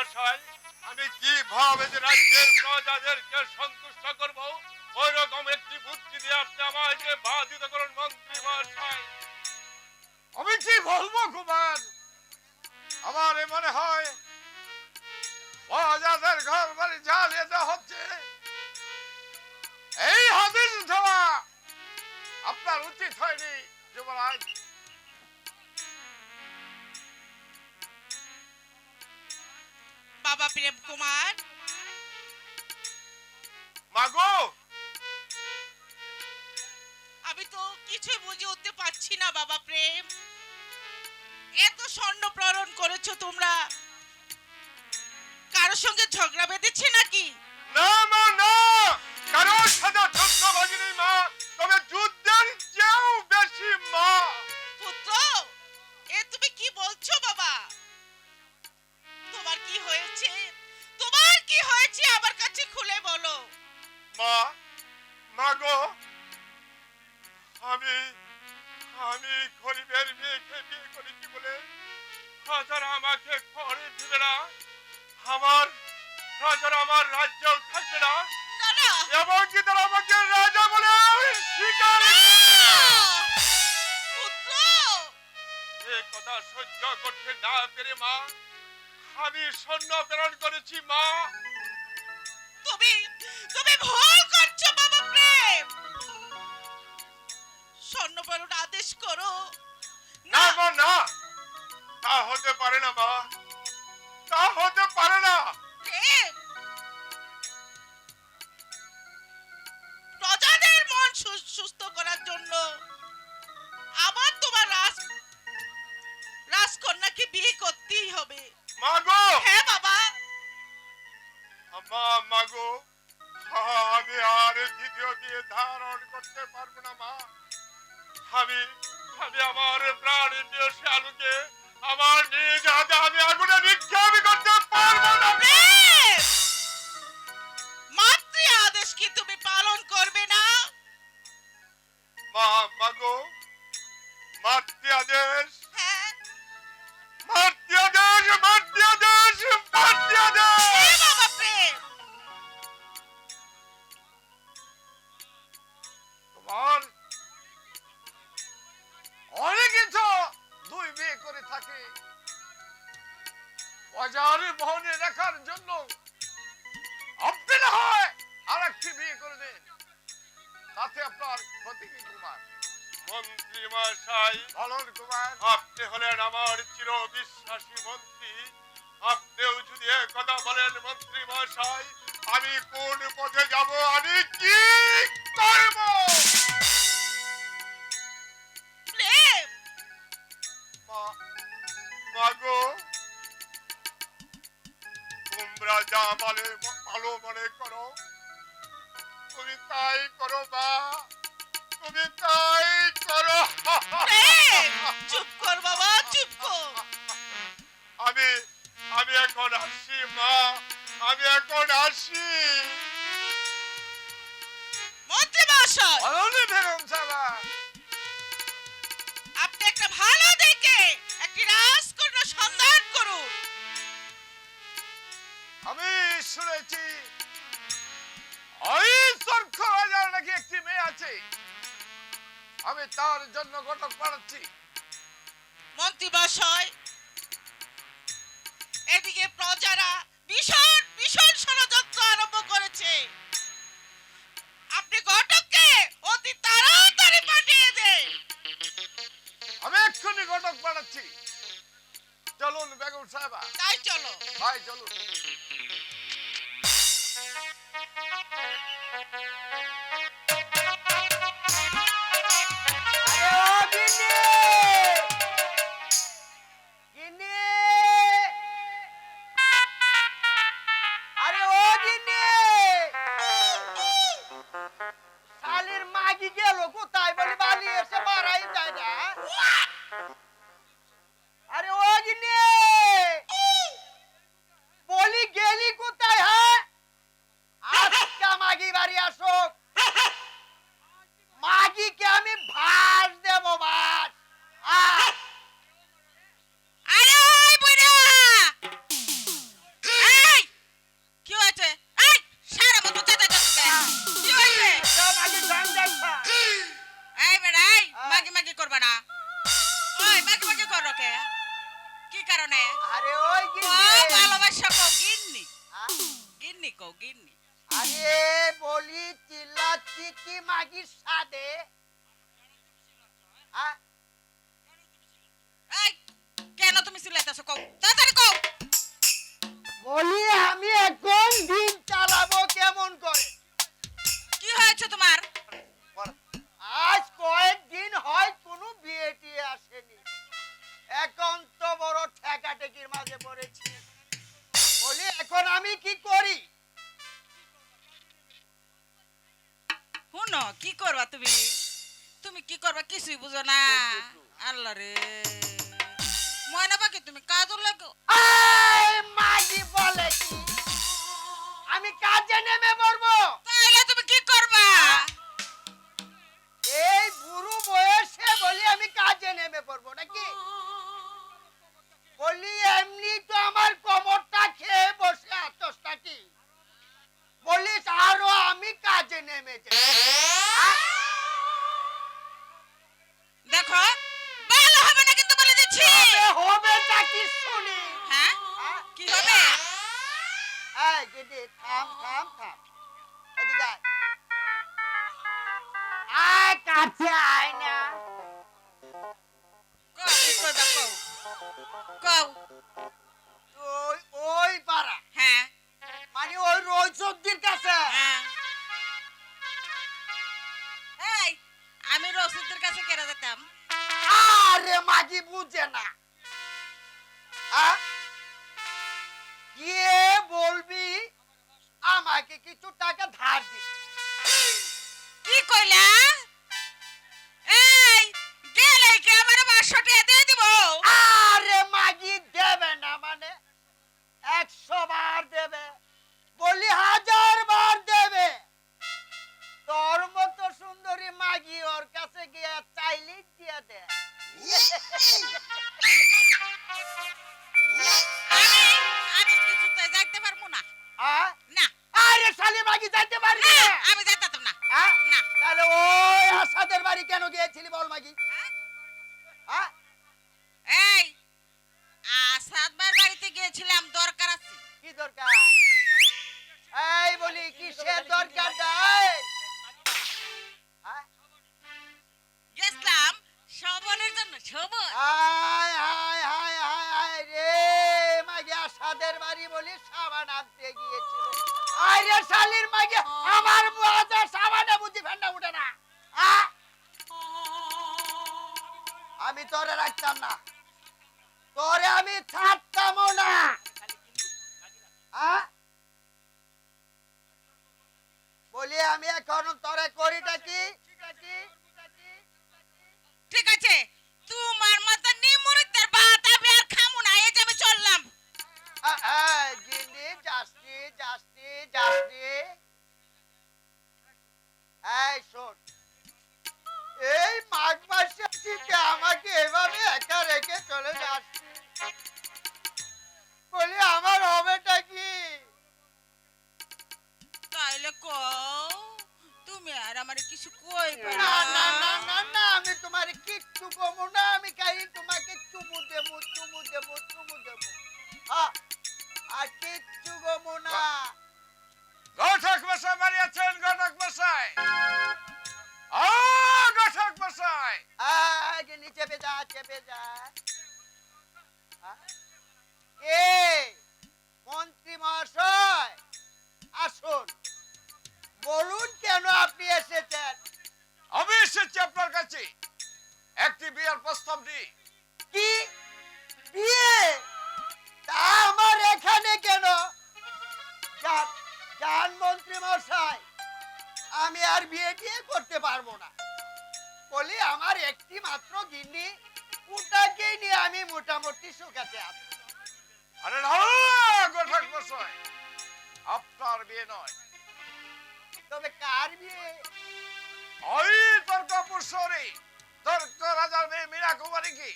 মশাই, আমি কিভাবে যে রাজ্যের প্রজাদেরকে সন্তুষ্ট করব ওই রকম একটি বুদ্ধি দিয়ে আপনি আমাকে বাধিত করুন মন্ত্রী মশাই। আমি কি বলবো কুমার, আমার এ মনে হয় প্রজাদের ঘর বাড়ি জ্বালিয়ে দেওয়া হচ্ছে। এই হদিস দেওয়া আপনার উচিত হয়নি যুবরাজ। বাবা প্রেম কুমার, মাগো, আমি তো কিছু বুঝে উঠতে পারছি না বাবা প্রেম। এত স্বর্ণ প্রেরণ করেছো তোমরা, কারোর সঙ্গে ঝগড়া বেঁধেছে নাকি? না মা না, কারোর সাথে যুদ্ধ ভাগিনি মা, তবে যুদ্ধের চেয়েও বেশি মা। পুত্র, এ তুমি কি বলছো বাবা? তোমার কি হয়েছে? তোমার কি হয়েছে আমার কাছে খুলে বলো। মা, মাগো, আমি আমি গরিবের মেয়েকে বিয়ে করেছি বলে রাজারা আমাকে ঘরে দিবে না, আমার রাজারা আমার রাজ্যেও থাকবে না, না না, এমনকি তারা আমাকে রাজা বলে স্বীকার। পুত্র, এ কথা সহ্য করতে না পেরে মা, আমি স্বর্ণ প্রেরণ করেছি মা। তুমি তুমি ভুল করছো বাবা প্রেম। স্বর্ণবরণ আদেশ করো না না। মা না, তা হতে পারে না মা, তা হতে পারে না। প্রেম, প্রজাদের মন সুস্থ করার জন্য আবার তোমার রাজকন্যাকে বিয়ে করতেই হবে। মাগো, হ্যাঁ বাবা। মা মাগো, আমি আর দ্বিতীয় বিয়ে ধারণ করতে পারবো না মা। আমি আমি আমার প্রাণ প্রিয় শালুকে আমার নিজ হাতে আমি আগুনে নিক্ষেপ করতে পারবো না। প্রেম, মাতৃ আদেশ কি তুমি পালন করবে না? মা মাগো, মাতৃ আদেশ, হ্যাঁ মাতৃ আদেশ, মাতৃ আদেশ, মাতৃ আদেশ। হ্যাঁ বাবা প্রেম। তোমার অনেকে তো দুই বিয়ে করে থাকে, বাজারে বহনে রাখার জন্য আপনি না হয় আর একটি বিয়ে করে দেন, তাতে আপনার ক্ষতি কি কুমার? মন্ত্রী মশাই, বলুন কুমার। আপনি হলেন আমার চির বিশ্বাসী মন্ত্রী, আপনিও যদি এ কথা বলেন মন্ত্রী মশাই, আমি কোন পথে যাব, আমি কি করব? প্রেম, মাগো, তোমরা যা বলে ভালো মনে করো, তুমি তাই করো মা, তুমি তাই করো। প্রেম, চুপ কর বাবা, চুপ কর। আমি আমি এখন আসি মা, আমি এখন আসি। মন্ত্রী মহাশয়, বলুন বেগম সাহেবা। আপনি একটা ভালো দেখে একটি রাজকন্যা সন্ধান করুন। আমি শুনেছি ওই সরখ বাজার নাকি একটি মেয়ে আছে, আমি তার জন্য ঘটক পাঠাচ্ছি। মন্ত্রী মহাশয়, এদিকে প্রজারা ভীষণ ভীষণ ষড়যন্ত্র আরম্ভ করেছে। আপনি ঘটককে অতি তাড়াতাড়ি পাঠিয়ে দেন। আমি এক্ষুনি ঘটক পাঠাচ্ছি। চলুন বেগম সাহেবা, তাই চলো। ভাই চলুন। আরে ও গিন্নি, শালির মাগি গেল কোথায় বলি, বালি এসে মারাই যায় না। আরে ও গিন্নি, বলি গিন্নি। আরে বলি চিল্লাচ্ছি কি মাগির সাথে? এই কেন তুমি চিল্লাইতেছো? কও তাড়াতাড়ি কও। বলি আমি এখন দিন চালাবো কেমন করে? কি হয়েছে তোমার? আজ কয়েকদিন হয় কোনো বিয়ে টিয়ে আসেনি, এখন তো বড় ঠেকাঠেকির মাঝে পড়েছি। বলি এখন আমি কি করি? শুনো কি করবা তুমি? তুমি কি করবা কিছুই বুঝো না। আল্লাহ রে ময়না পাখি তুমি কাজল লাগো। এই মাগি বলে কি আমি কাজে নেমে পড়বো? তাহলে তুমি কি করবা? এই বুড়ো বয়সে বলি আমি কাজে নেমে পড়বো নাকি? বলি এমনি তো আমার কোমরটা খেয়ে বসে আছস নাকি? বলিস আরো আমি কাজে নেমে যাই। দেখো ভালো হবে না কিন্তু বলে দিচ্ছি। হবে তা কি শুনি? হ্যাঁ কি হবে? এই দিদি থাম থাম থাম, এদিকে আয়। আয় কাছে আয় না। কও কি করবা কও কও। ওই ওই পাড়া হ্যাঁ মানে ওই রোজকদির কাছে। হ্যাঁ এই আমি রসুদের কাছে কেন যেতাম? আরে মাগি বুঝে না। গিয়ে বলবি আমাকে কিছু টাকা ধার দিতে। কি কইলা? এই গেলে কি আমার 500 টাকা দিয়ে দিব? আরে মাগি দেবে না মানে 100 বার দেবে, বলি 1000 বার দেবে। তোর মতো সুন্দরী মাগি ওর কাছে গিয়ে চাইলি দিয়ে দে। আমি কিছুতে যাইতে পারবো না। না আরে শালি মাগি যাইতে পারবি না? আমি যাইতাম না। না তাহলে ওই আসাদের বাড়ি কেন গিয়েছিলি বল মাগি? এই আসাদবার বাড়িতে গিয়েছিলাম দরকার আছে। কি দরকার? এই বলি কিসের দরকার? গেছলাম শোভনের জন্য। শোভন হায় হায় হায় হায় হায় রে মাগি আসাদের বাড়ি বলি সাবান আনতে গিয়েছিল। আরে শালির মাগি আমার বাজার সাবানে বুঝি ফেন্ডা উঠে না। আমি তোরে রাখতাম না, তোরে আমি ছাড়তামও না। বলি আমি এখন তোরে করিটা কি? ঠিক আছে তোমার মত নিমুরিতের ভাত আমি আর খামু না। এই যে আমি চললাম। জিন্দি যাসনি যাসনি যাসনি। এই শোন, এই মাঘ মাসে শীতে আমাকে এভাবে একা রেখে চলে যাচ্ছি, বলি আমার হবেটা কি? তাইলে কও তুমি আর আমার কিছু কইবে না না। না না না না আমি তোমার কিচ্ছু কমু না, আমি খাই তোমাকে চুমু দেবো চুমু দেবো চুমু দেবো, আর কিচ্ছু কমু না। ঘটক মশাই মারিয়াছেন, ঘটক মশাই। ও ঘটক মশাই, আগে নিচে বেজা চেপে যা। এ মন্ত্রী মহাশয় আসুন, বলুন কেন আপনি এসেছেন? আমি এসেছি আপনার কাছে একটি বিয়ের প্রস্তাব নিয়ে। কি বিয়ে? তা আমার এখানে কেন? জান মন্ত্রী মশাই, আমি আর বিয়ে টিয়ে করতে পারবো না। বলি আমার একটি মাত্র গিন্নি, ওটাকে নিয়ে আমি মোটামুটি সুখাতে আছি। আরে না ঘটক মশাই, আপনার বিয়ে নয়। তবে কার বিয়ে? ওই তর্কপুর শহরে তর্ক রাজার মেয়ে মীরা কুমারী কি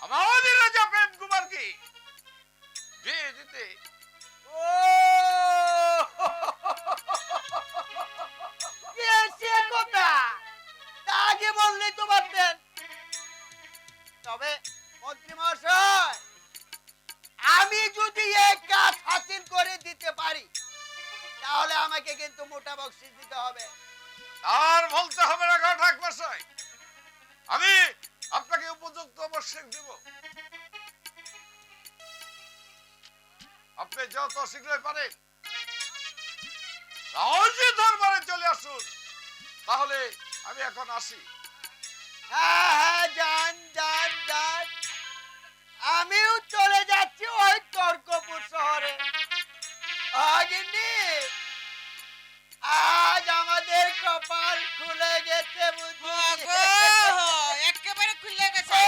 আমাদের রাজা প্রেম কুমার কি বিয়ে দিতে। ও সে কথা, তা আগে বললেই তো পারতেন। তবে মন্ত্রী মহাশয়, আমি যদি এই কাজ হাসিল করে দিতে পারি বলতে হবে না গা ঠাক মশাই, আমি আপনাকে উপযুক্ত অবশ্যই দেব। আপনি যত শীঘ্রই পারেন রাওজি দরবারে চলে আসুন, তাহলে আমি এখন আসি। হ্যাঁ হ্যাঁ যান যান যান, আমিও চলে যাচ্ছি ওই তর্কপুর শহরে। আজ আমাদের কপাল খুলে গেছে বুঝি। একেবারে খুলে গেছে।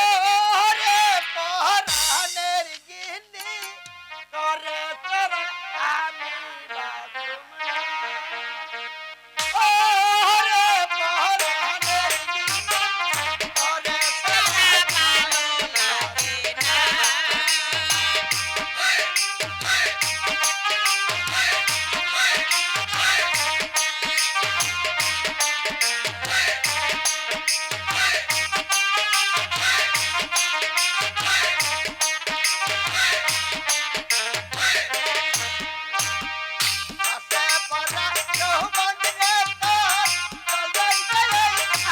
ওরে পরাণের গিন্নি, তোরে ছাড়া আমি বাঁচব না। ওরে পরাণের গিন্নি, তোরে ছাড়া ভালো লাগে না। আসে পরা যৌবন রে তোর, চল যাই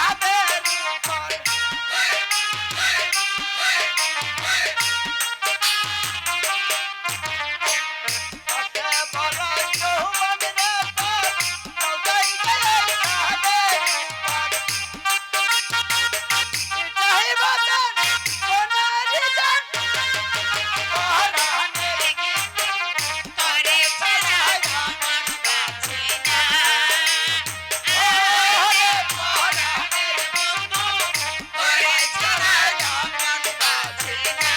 আবের উপর। আসে পরা যৌবন রে তোর, চল যাই আবের উপর। এটাই বাজান সোনারি জান, পরাণের গিন্নি, তোরে ছাড়া আমার বাঁচে না। ওরে পরাণের বন্ধু, তোরে ছাড়া আমার বাঁচে না।